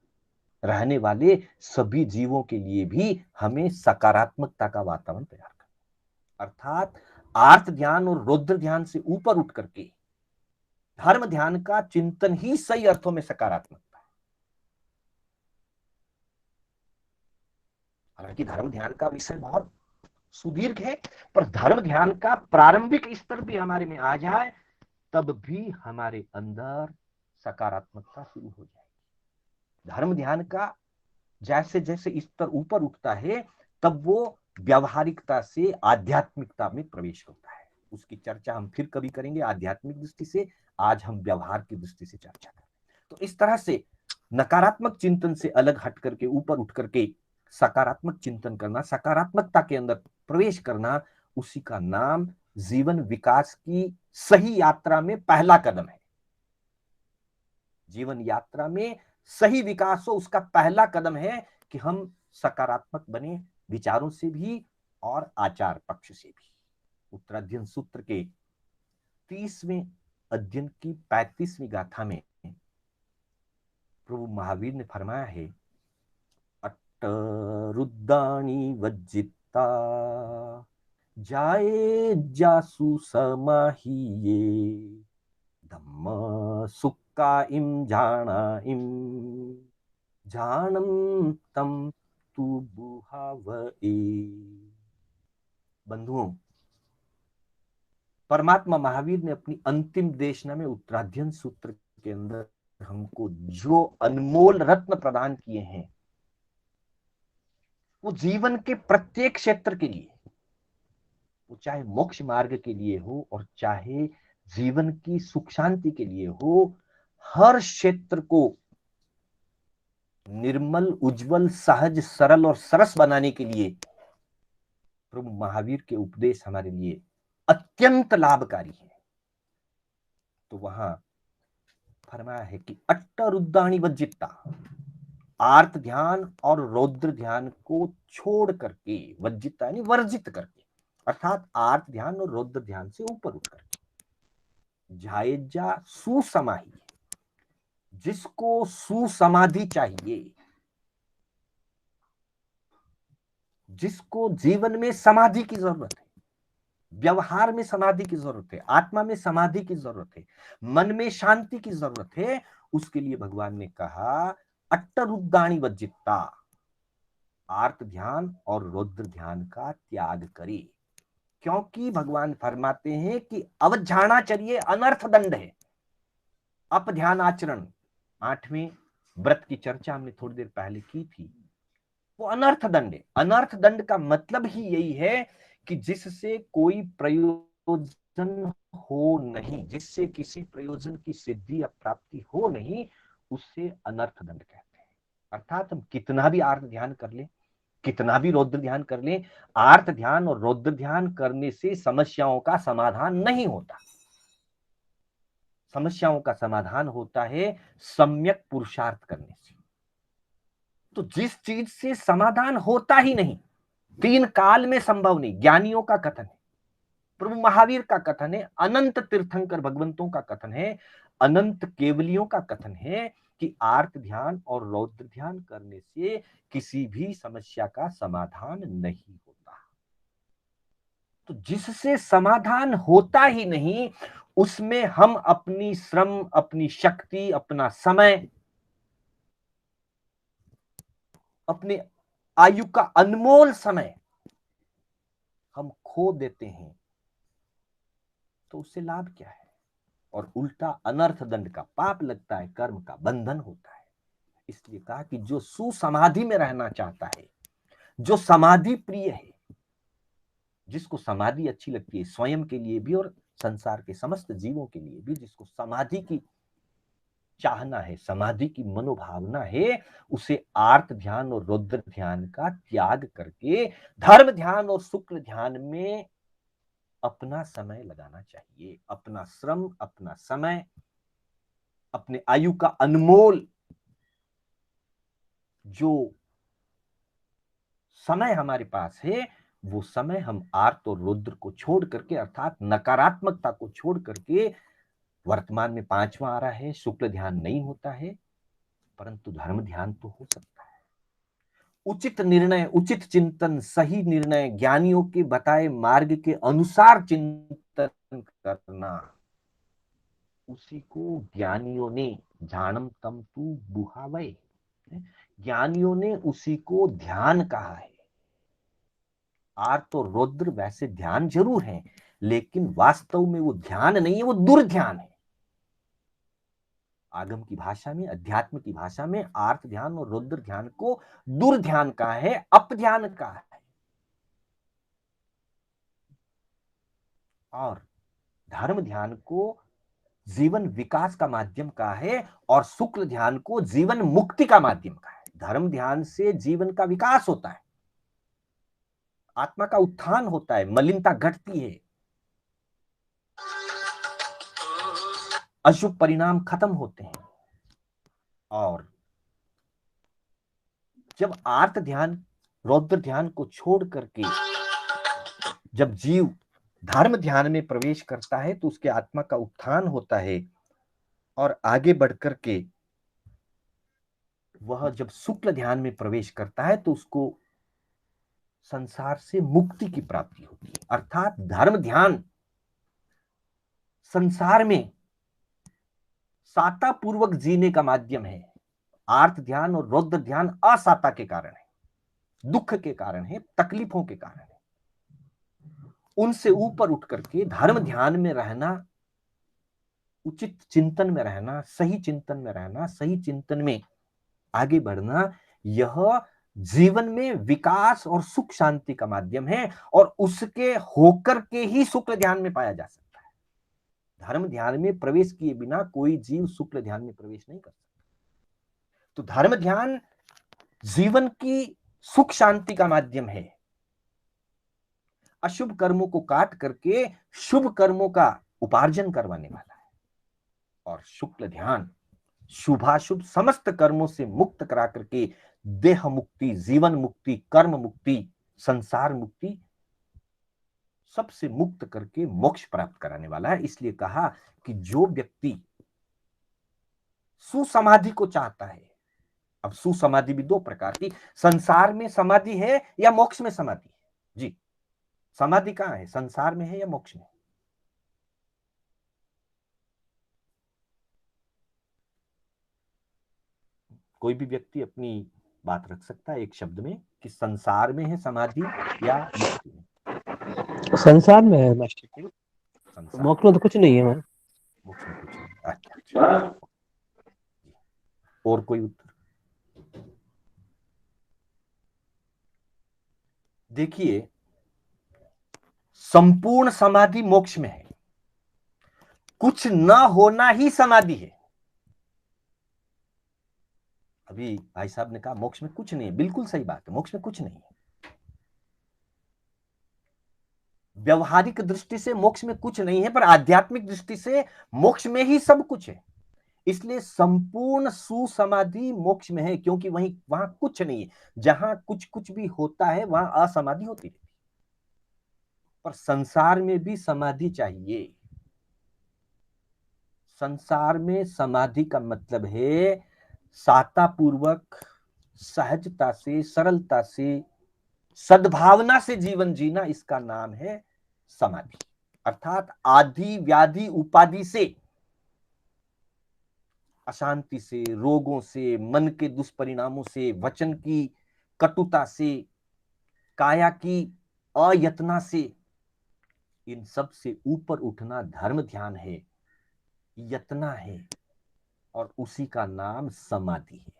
रहने वाले सभी जीवों के लिए भी हमें सकारात्मकता का वातावरण तैयार करना। अर्थात आर्त ध्यान और रौद्र ध्यान से ऊपर उठ करके धर्म ध्यान का चिंतन ही सही अर्थों में सकारात्मकता है। हालांकि धर्म ध्यान का विषय बहुत सुदीर्घ है, पर धर्म ध्यान का प्रारंभिक स्तर भी हमारे में आ जाए, तब भी हमारे अंदर सकारात्मकता शुरू हो जाएगी। धर्म ध्यान का जैसे जैसे स्तर ऊपर उठता है, तब वो व्यावहारिकता से आध्यात्मिकता में प्रवेश होता है। उसकी चर्चा हम फिर कभी करेंगे आध्यात्मिक दृष्टि से। आज हम व्यवहार की दृष्टि से चर्चा करें। तो इस तरह से नकारात्मक चिंतन से अलग हट करके ऊपर उठ करके सकारात्मक चिंतन करना, सकारात्मकता के अंदर प्रवेश करना, उसी का नाम जीवन विकास की सही यात्रा में पहला कदम है। जीवन यात्रा में सही विकास हो, उसका पहला कदम है कि हम सकारात्मक बने, विचारों से भी और आचार पक्ष से भी। उत्तराध्ययन सूत्र के 30वें अध्ययन की 35वीं गाथा में प्रभु महावीर ने फरमाया है, रुद्दानी वज्जिता जाए जासु समाहिये धम्म सुक्का इम जाना इम जानम तम तु बुहावए। बंधुओं, परमात्मा महावीर ने अपनी अंतिम देशना में उत्तराध्ययन सूत्र के अंदर हमको जो अनमोल रत्न प्रदान किए हैं, वो जीवन के प्रत्येक क्षेत्र के लिए, वो चाहे मोक्ष मार्ग के लिए हो और चाहे जीवन की सुख शांति के लिए हो, हर क्षेत्र को निर्मल, उज्जवल, सहज, सरल और सरस बनाने के लिए प्रभु महावीर के उपदेश हमारे लिए अत्यंत लाभकारी है। तो वहां फरमाया है कि अट्टरुद्धानी वज्जिता, आर्त ध्यान और रौद्र ध्यान को छोड़ करके, वज्जिता यानी वर्जित करके, अर्थात आर्त ध्यान और रौद्र ध्यान से ऊपर उठ करके, जायजा सुसमाही, जिसको सुसमाधि चाहिए, जिसको जीवन में समाधि की जरूरत है, व्यवहार में समाधि की जरूरत है, आत्मा में समाधि की जरूरत है, मन में शांति की जरूरत है, उसके लिए भगवान ने कहा अट्टरुद्धानी वज्जिता, आर्त ध्यान और रौद्र ध्यान का त्याग करे। क्योंकि भगवान फरमाते हैं कि अवधारणाचर्य अनर्थ दंड है। अप ध्यान आचरण, 8वें व्रत की चर्चा हमने थोड़ी देर पहले की थी, वो अनर्थ दंड है। अनर्थ दंड का मतलब ही यही है कि जिससे कोई प्रयोजन हो नहीं, जिससे किसी प्रयोजन की सिद्धि या प्राप्ति हो नहीं, उससे अनर्थ दंड कहते हैं। अर्थात हम कितना भी आर्त ध्यान कर ले, कितना भी रौद्र ध्यान कर ले, आर्त ध्यान और रौद्र ध्यान करने से समस्याओं का समाधान नहीं होता। समस्याओं का समाधान होता है सम्यक पुरुषार्थ करने से। तो जिस चीज से समाधान होता ही नहीं, 3 काल में संभव नहीं, ज्ञानियों का कथन है, प्रभु महावीर का कथन है, अनंत तीर्थंकर भगवंतों का कथन है, अनंत केवलियों का कथन है कि आर्त ध्यान और रौद्र ध्यान करने से किसी भी समस्या का समाधान नहीं होता। तो जिससे समाधान होता ही नहीं, उसमें हम अपनी श्रम, अपनी शक्ति, अपना समय, अपने आयु का अनमोल समय हम खो देते हैं, तो उससे लाभ क्या है? और उल्टा अनर्थ दंड का पाप लगता है, कर्म का बंधन होता है। इसलिए कहा कि जो सुसमाधि में रहना चाहता है, जो समाधि प्रिय है, जिसको समाधि अच्छी लगती है, स्वयं के लिए भी और संसार के समस्त जीवों के लिए भी, जिसको समाधि की चाहना है, समाधि की मनोभावना है, उसे आर्त ध्यान और रौद्र ध्यान का त्याग करके धर्म ध्यान और शुक्ल ध्यान में अपना समय लगाना चाहिए। अपना श्रम, अपना समय, अपने आयु का अनमोल जो समय हमारे पास है, वो समय हम आर्त और रुद्र को छोड़ करके, अर्थात नकारात्मकता को छोड़ करके, वर्तमान में 5वां आ रहा है, शुक्ल ध्यान नहीं होता है, परंतु धर्म ध्यान तो हो सकता है। उचित निर्णय, उचित चिंतन, सही निर्णय, ज्ञानियों के बताए मार्ग के अनुसार चिंतन करना, उसी को ज्ञानियों ने ध्यानम तम तू बुहावे, ज्ञानियों ने उसी को ध्यान कहा है। आर्त और रौद्र वैसे ध्यान जरूर है, लेकिन वास्तव में वो ध्यान नहीं है, वो दुर्ध्यान है। आगम की भाषा में, अध्यात्म की भाषा में आर्त ध्यान और रौद्र ध्यान को दुर्ध्यान कहा है, अपध्यान कहा है। और धर्म ध्यान को जीवन विकास का माध्यम कहा है, और शुक्ल ध्यान को जीवन मुक्ति का माध्यम कहा है। धर्म ध्यान से जीवन का विकास होता है, आत्मा का उत्थान होता है, मलिनता घटती है, अशुभ परिणाम खत्म होते हैं। और जब आर्त ध्यान, रौद्र ध्यान को छोड़ करके जब जीव धर्म ध्यान में प्रवेश करता है, तो उसके आत्मा का उत्थान होता है, और आगे बढ़कर के वह जब शुक्ल ध्यान में प्रवेश करता है, तो उसको संसार से मुक्ति की प्राप्ति होती है। अर्थात धर्म ध्यान संसार में साता पूर्वक जीने का माध्यम है, आर्त ध्यान और रौद्र ध्यान असाता के कारण है, दुख के कारण है, तकलीफों के कारण है। उनसे ऊपर उठ करके धर्म ध्यान में रहना, उचित चिंतन में रहना, सही चिंतन में रहना, सही चिंतन में आगे बढ़ना, यह जीवन में विकास और सुख शांति का माध्यम है, और उसके होकर के ही शुक्ल ध्यान में पाया जा सकता है। धर्म ध्यान में प्रवेश किए बिना कोई जीव शुक्ल ध्यान में प्रवेश नहीं कर सकता। तो धर्म ध्यान जीवन की सुख शांति का माध्यम है। अशुभ कर्मों को काट करके शुभ कर्मों का उपार्जन करवाने वाला है। और शुक्ल ध्यान शुभाशुभ समस्त कर्मों से मुक्त करा करके देह मुक्ति, जीवन मुक्ति, कर्म मुक्ति, संसार मुक्ति सबसे मुक्त करके मोक्ष प्राप्त कराने वाला है। इसलिए कहा कि जो व्यक्ति सुसमाधि को चाहता है, अब सुसमाधि भी दो प्रकार की, संसार में समाधि है या मोक्ष में समाधि है। जी, समाधि कहां है, संसार में है या मोक्ष में? कोई भी व्यक्ति अपनी बात रख सकता है एक शब्द में कि संसार में है समाधि या मुक्ति में? संसार में है मास्टर जी, संसार मोक्ष में तो कुछ नहीं है हमारे। मोक्ष में कुछ नहीं। अच्छा, और कोई उत्तर? देखिए, संपूर्ण समाधि मोक्ष में है, कुछ न होना ही समाधि है। अभी भाई साहब ने कहा मोक्ष में कुछ नहीं है, बिल्कुल सही बात है, मोक्ष में कुछ नहीं है। व्यवहारिक दृष्टि से मोक्ष में कुछ नहीं है, पर आध्यात्मिक दृष्टि से मोक्ष में ही सब कुछ है। इसलिए संपूर्ण सुसमाधि मोक्ष में है, क्योंकि वहां कुछ नहीं है। जहां कुछ कुछ भी होता है वहां असमाधि होती है। पर संसार में भी समाधि चाहिए। संसार में समाधि का मतलब है सातापूर्वक, सहजता से, सरलता से, सद्भावना से जीवन जीना, इसका नाम है समाधि। अर्थात आदि व्याधि उपाधि से, अशांति से, रोगों से, मन के दुष्परिणामों से, वचन की कटुता से, काया की अयतना से, इन सब से ऊपर उठना धर्म ध्यान है, यतना है, और उसी का नाम समाधि है।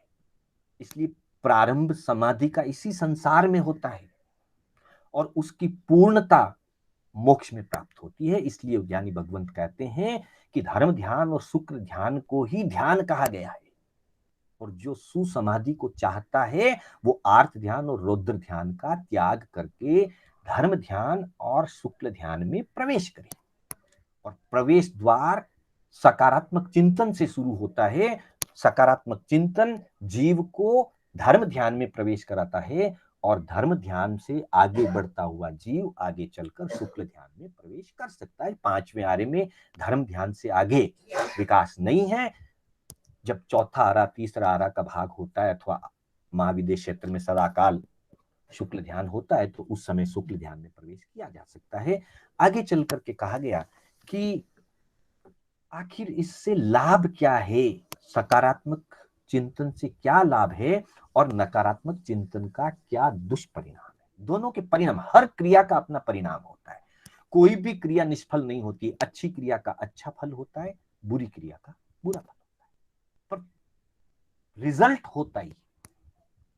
इसलिए प्रारंभ समाधि का इसी संसार में होता है और उसकी पूर्णता मोक्ष में प्राप्त होती है। इसलिए ज्ञानी भगवंत कहते हैं कि धर्म ध्यान और शुक्र ध्यान को ही ध्यान कहा गया है। और जो सुसमाधि को चाहता है वो आर्त ध्यान और रौद्र ध्यान का त्याग करके धर्म ध्यान और शुक्ल ध्यान में प्रवेश करे। और प्रवेश द्वार सकारात्मक चिंतन से शुरू होता है। सकारात्मक चिंतन जीव को धर्म ध्यान में प्रवेश कराता है, और धर्म ध्यान से आगे बढ़ता हुआ जीव आगे चलकर शुक्ल ध्यान में प्रवेश कर सकता है। पांचवें आरे में धर्म ध्यान से आगे विकास नहीं है। जब चौथा आरा, तीसरा आरा का भाग होता है, अथवा महाविदेश क्षेत्र में सदाकाल शुक्ल ध्यान होता है, तो उस समय शुक्ल ध्यान में प्रवेश किया जा सकता है। आगे चल करके कहा गया कि आखिर इससे लाभ क्या है, सकारात्मक चिंतन से क्या लाभ है और नकारात्मक चिंतन का क्या दुष्परिणाम है। दोनों के परिणाम, हर क्रिया का अपना परिणाम होता है। कोई भी क्रिया निष्फल नहीं होती। अच्छी क्रिया का अच्छा फल होता है, बुरी क्रिया का बुरा फल होता है, पर रिजल्ट होता ही।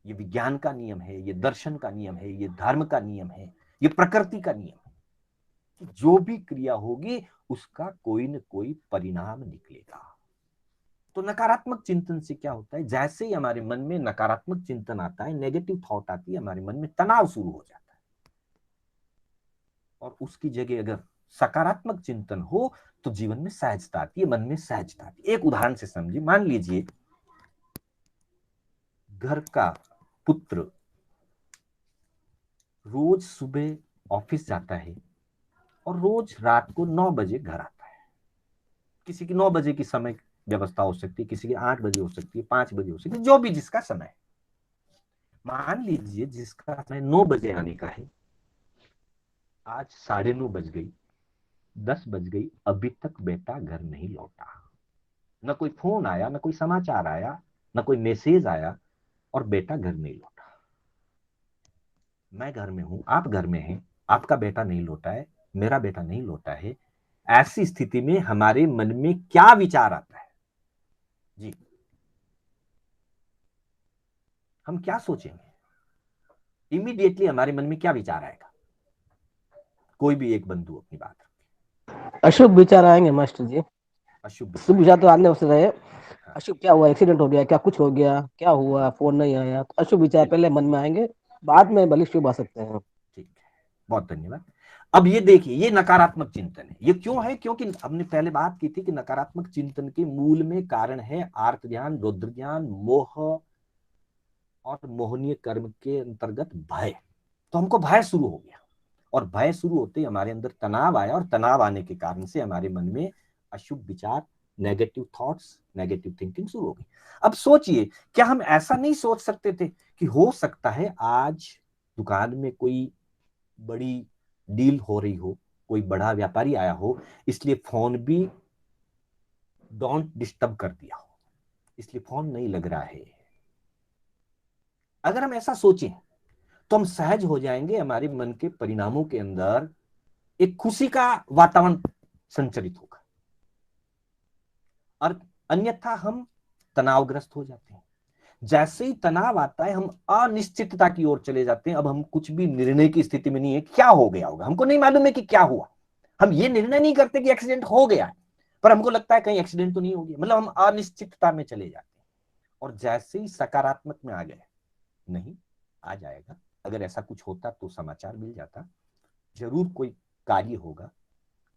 ये विज्ञान का नियम है, ये दर्शन का नियम है, ये धर्म का नियम है, ये प्रकृति का नियम है कि जो भी क्रिया होगी उसका कोई न कोई परिणाम निकलेगा। तो नकारात्मक चिंतन से क्या होता है, जैसे ही हमारे मन में नकारात्मक चिंतन आता है, नेगेटिव थॉट आती है, हमारे मन में तनाव शुरू हो जाता है। और उसकी जगह अगर सकारात्मक चिंतन हो तो जीवन में सहजता आती है, मन में सहजता आती है। एक उदाहरण से समझिए, मान लीजिए घर का पुत्र रोज सुबह ऑफिस जाता है और रोज रात को 9 बजे घर आता है। किसी की 9 बजे की समय व्यवस्था हो सकती है, किसी की 8 बजे हो सकती है, 5 बजे हो सकती है, जो भी जिसका समय है। मान लीजिए जिसका समय 9 बजे आने का है, आज 9:30 बज गई, 10 बज गई, अभी तक बेटा घर नहीं लौटा। न कोई फोन आया, न कोई समाचार आया, न कोई मैसेज आया, और बेटा घर नहीं लौटा। मैं घर में हूं, आप घर में हैं, आपका बेटा नहीं लौटा है, मेरा बेटा नहीं लौटा है। ऐसी स्थिति में हमारे मन में क्या विचार आता है जी? हम क्या सोचेंगे? इमीडिएटली हमारे मन में क्या विचार आएगा? कोई भी एक बंधु अपनी बात रखे। अशुभ विचार आएंगे मास्टर जी। अशुभ शुभ विचार विचार तो आने से रहे। हाँ, अशुभ क्या हुआ, एक्सीडेंट हो गया क्या, कुछ हो गया क्या हुआ, फोन नहीं आया, तो अशुभ विचार बिल्कुल पहले मन में आएंगे, बाद में भले शुभ आ सकते हैं। ठीक है, बहुत धन्यवाद। अब ये देखिए, ये नकारात्मक चिंतन है। ये क्यों है? क्योंकि हमने पहले बात की थी कि नकारात्मक चिंतन के मूल में कारण है आर्त ध्यान, रौद्र ध्यान, मोह और मोहनीय कर्म के अंतर्गत भय। तो हमको भय शुरू हो गया, और भय शुरू होते ही हमारे अंदर तनाव आया, और तनाव आने के कारण से हमारे मन में अशुभ विचार, नेगेटिव थॉट्स, नेगेटिव थिंकिंग शुरू हो गई। अब सोचिए, क्या हम ऐसा नहीं सोच सकते थे कि हो सकता है आज दुकान में कोई बड़ी डील हो रही हो, कोई बड़ा व्यापारी आया हो, इसलिए फोन भी डोंट डिस्टर्ब कर दिया हो, इसलिए फोन नहीं लग रहा है। अगर हम ऐसा सोचें तो हम सहज हो जाएंगे, हमारे मन के परिणामों के अंदर एक खुशी का वातावरण संचरित होगा, और अन्यथा हम तनावग्रस्त हो जाते हैं। जैसे ही तनाव आता है, हम अनिश्चितता की ओर चले जाते हैं। अब हम कुछ भी निर्णय की स्थिति में नहीं है, क्या हो गया होगा, हमको नहीं मालूम है कि क्या हुआ। हम ये निर्णय नहीं करते कि एक्सीडेंट हो गया है, पर हमको लगता है कहीं एक्सीडेंट तो नहीं हो गया, मतलब हम अनिश्चितता में चले जाते हैं। और जैसे ही सकारात्मक में आ गए, नहीं, आ जाएगा, अगर ऐसा कुछ होता तो समाचार मिल जाता, जरूर कोई कार्य होगा,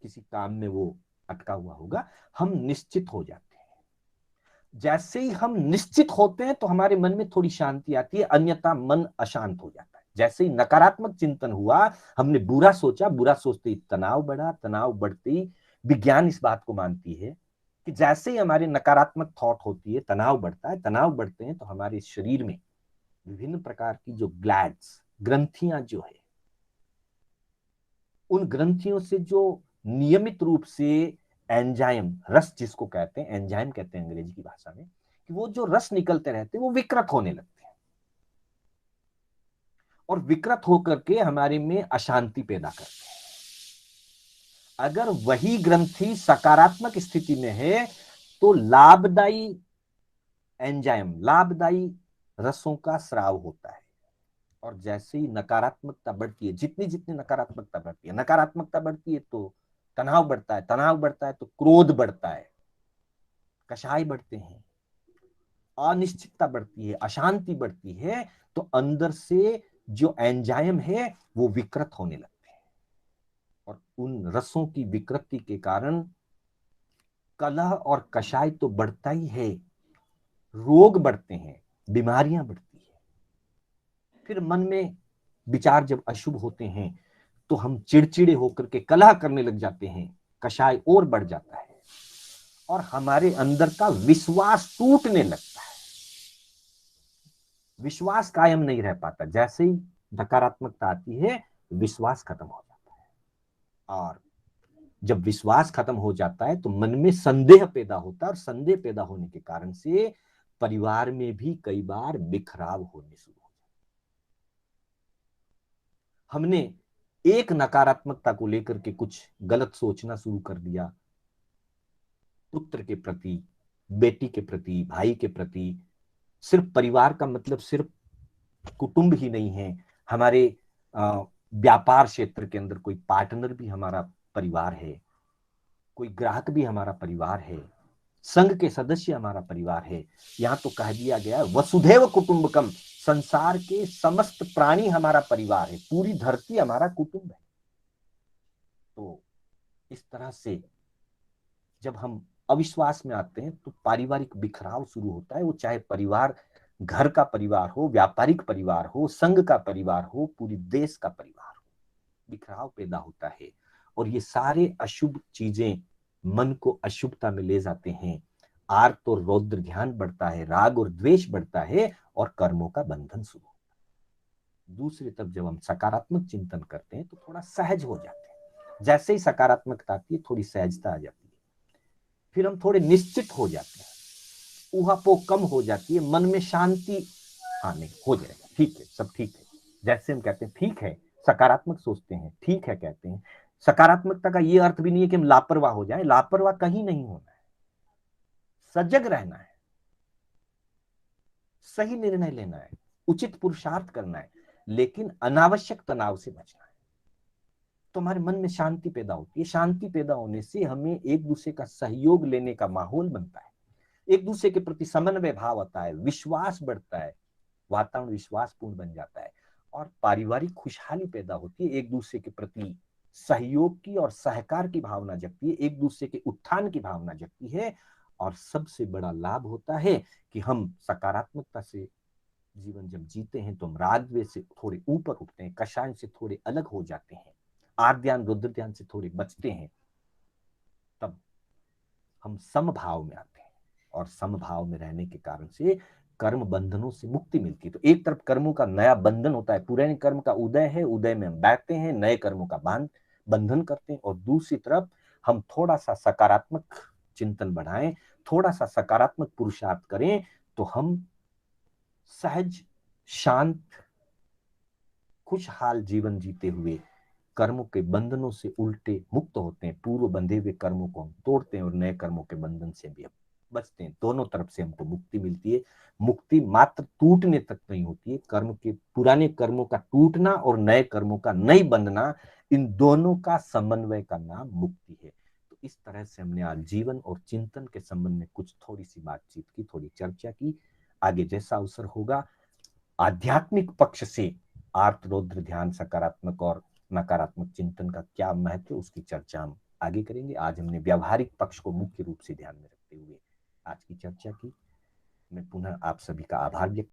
किसी काम में वो अटका हुआ होगा, हम निश्चित हो जाते हैं। जैसे ही हम निश्चित होते हैं तो हमारे मन में थोड़ी शांति आती है, अन्यथा मन अशांत हो जाता है। जैसे ही नकारात्मक चिंतन हुआ, हमने बुरा सोचा, बुरा सोचते ही तनाव बढ़ा, तनाव बढ़ते ही विज्ञान इस बात को मानती है कि जैसे ही हमारे नकारात्मक थॉट होती है, तनाव बढ़ता है, तनाव बढ़ते हैं तो हमारे शरीर में विभिन्न प्रकार की जो ग्लैंड्स, ग्रंथियां जो है, उन ग्रंथियों से जो नियमित रूप से एंजाइम, रस जिसको कहते हैं, एंजाइम कहते हैं अंग्रेजी की भाषा में, कि वो जो रस निकलते रहते हैं वो विकृत होने लगते हैं, और विकृत होकर के हमारे में अशांति पैदा करते हैं। अगर वही ग्रंथि सकारात्मक स्थिति में है तो लाभदायी एंजाइम, लाभदायी रसों का स्राव होता है। और जैसे ही नकारात्मकता बढ़ती है, जितनी जितनी नकारात्मकता बढ़ती है तो तनाव बढ़ता है, तनाव बढ़ता है तो क्रोध बढ़ता है, कषाय बढ़ते हैं, अनिश्चितता बढ़ती है, अशांति बढ़ती है, तो अंदर से जो एंजाइम है वो विकृत होने लगते हैं। और उन रसों की विकृति के कारण कलह और कषाय तो बढ़ता ही है, रोग बढ़ते हैं, बीमारियां बढ़ती है। फिर मन में विचार जब अशुभ होते हैं तो हम चिड़चिड़े होकर के कलह करने लग जाते हैं, कषाय और बढ़ जाता है, और हमारे अंदर का विश्वास टूटने लगता है, विश्वास कायम नहीं रह पाता। जैसे ही नकारात्मकता आती है, विश्वास खत्म हो जाता है, और जब विश्वास खत्म हो जाता है तो मन में संदेह पैदा होता है, और संदेह पैदा होने के कारण से परिवार में भी कई बार बिखराव होने शुरू हो जाता है। हमने एक नकारात्मकता को लेकर के कुछ गलत सोचना शुरू कर दिया, पुत्र के प्रति, बेटी के प्रति, भाई के प्रति। सिर्फ परिवार का मतलब सिर्फ कुटुंब ही नहीं है, हमारे व्यापार क्षेत्र के अंदर कोई पार्टनर भी हमारा परिवार है, कोई ग्राहक भी हमारा परिवार है, संघ के सदस्य हमारा परिवार है। यहां तो कह दिया गया है वसुधैव कुटुंबकम, संसार के समस्त प्राणी हमारा परिवार है, पूरी धरती हमारा कुटुंब है। तो इस तरह से जब हम अविश्वास में आते हैं तो पारिवारिक बिखराव शुरू होता है, वो चाहे परिवार घर का परिवार हो, व्यापारिक परिवार हो, संघ का परिवार हो, पूरी देश का परिवार हो, बिखराव पैदा होता है। और ये सारे अशुभ चीजें मन को अशुभता में ले जाते हैं। आर्त और रौद्र ध्यान बढ़ता है, राग और द्वेष बढ़ता है, और कर्मों का बंधन शुरू होता है। दूसरी तरफ जब हम सकारात्मक चिंतन करते हैं तो थोड़ा सहज हो जाते हैं। जैसे ही सकारात्मकता आती है, थोड़ी सहजता आ जाती है, फिर हम थोड़े निश्चित हो जाते हैं, ऊहापोह कम हो जाती है, मन में शांति आने हो जाएगा, ठीक है, सब ठीक है। जैसे हम कहते हैं ठीक है, सकारात्मक सोचते हैं, ठीक है कहते हैं। सकारात्मकता का यह अर्थ भी नहीं है कि हम लापरवाह हो जाए, लापरवाह कहीं नहीं होना है, सजग रहना है, सही निर्णय लेना है, उचित पुरुषार्थ करना है। लेकिन अनावश्यक तनाव से बचना है। तो हमारे मन में शांति पैदा होती है। शांति पैदा होने से हमें एक दूसरे का सहयोग लेने का माहौल बनता है, एक दूसरे के प्रति समन्वय भाव आता है, विश्वास बढ़ता है, वातावरण विश्वासपूर्ण बन जाता है और पारिवारिक खुशहाली पैदा होती है। एक दूसरे के प्रति सहयोग की और सहकार की भावना जगती है, एक दूसरे के उत्थान की भावना जगती है और सबसे बड़ा लाभ होता है कि हम सकारात्मकता से जीवन जब जीते हैं तो हम राग द्वेष से थोड़े ऊपर उठते हैं, कषाय से थोड़े अलग हो जाते हैं, आर्ध्यान रुद्र ध्यान से थोड़े बचते हैं, तब हम समभाव में आते हैं और समभाव में रहने के कारण से कर्म बंधनों से मुक्ति मिलती है। तो एक तरफ कर्मों का नया बंधन होता है, पुराने कर्म का उदय है, उदय में हम बैठते हैं, नए कर्मों का बंधन करते हैं और दूसरी तरफ हम थोड़ा सा सकारात्मक चिंतन बढ़ाएं, थोड़ा सा सकारात्मक पुरुषार्थ करें तो हम सहज, शांत, खुशहाल जीवन जीते हुए कर्मों के बंधनों से उल्टे मुक्त होते हैं। पूर्व बंधे हुए कर्मों को हम तोड़ते हैं और नए कर्मों के बंधन से भी हम बचते हैं। दोनों तरफ से हमको मुक्ति मिलती है। मुक्ति मात्र टूटने तक नहीं होती है, कर्म के पुराने कर्मों का टूटना और नए कर्मों का नहीं बंधना, इन दोनों का समन्वय का नाम मुक्ति है। तो इस तरह से हमने आज जीवन और चिंतन के संबंध में कुछ थोड़ी सी बातचीत की, थोड़ी चर्चा की। आगे जैसा अवसर होगा आध्यात्मिक पक्ष से आर्त रौद्र ध्यान, सकारात्मक और नकारात्मक चिंतन का क्या महत्व है, उसकी चर्चा हम आगे करेंगे। आज हमने व्यावहारिक पक्ष को मुख्य रूप से ध्यान में रखते हुए आज की चर्चा की। मैं पुनः आप सभी का आभार व्यक्त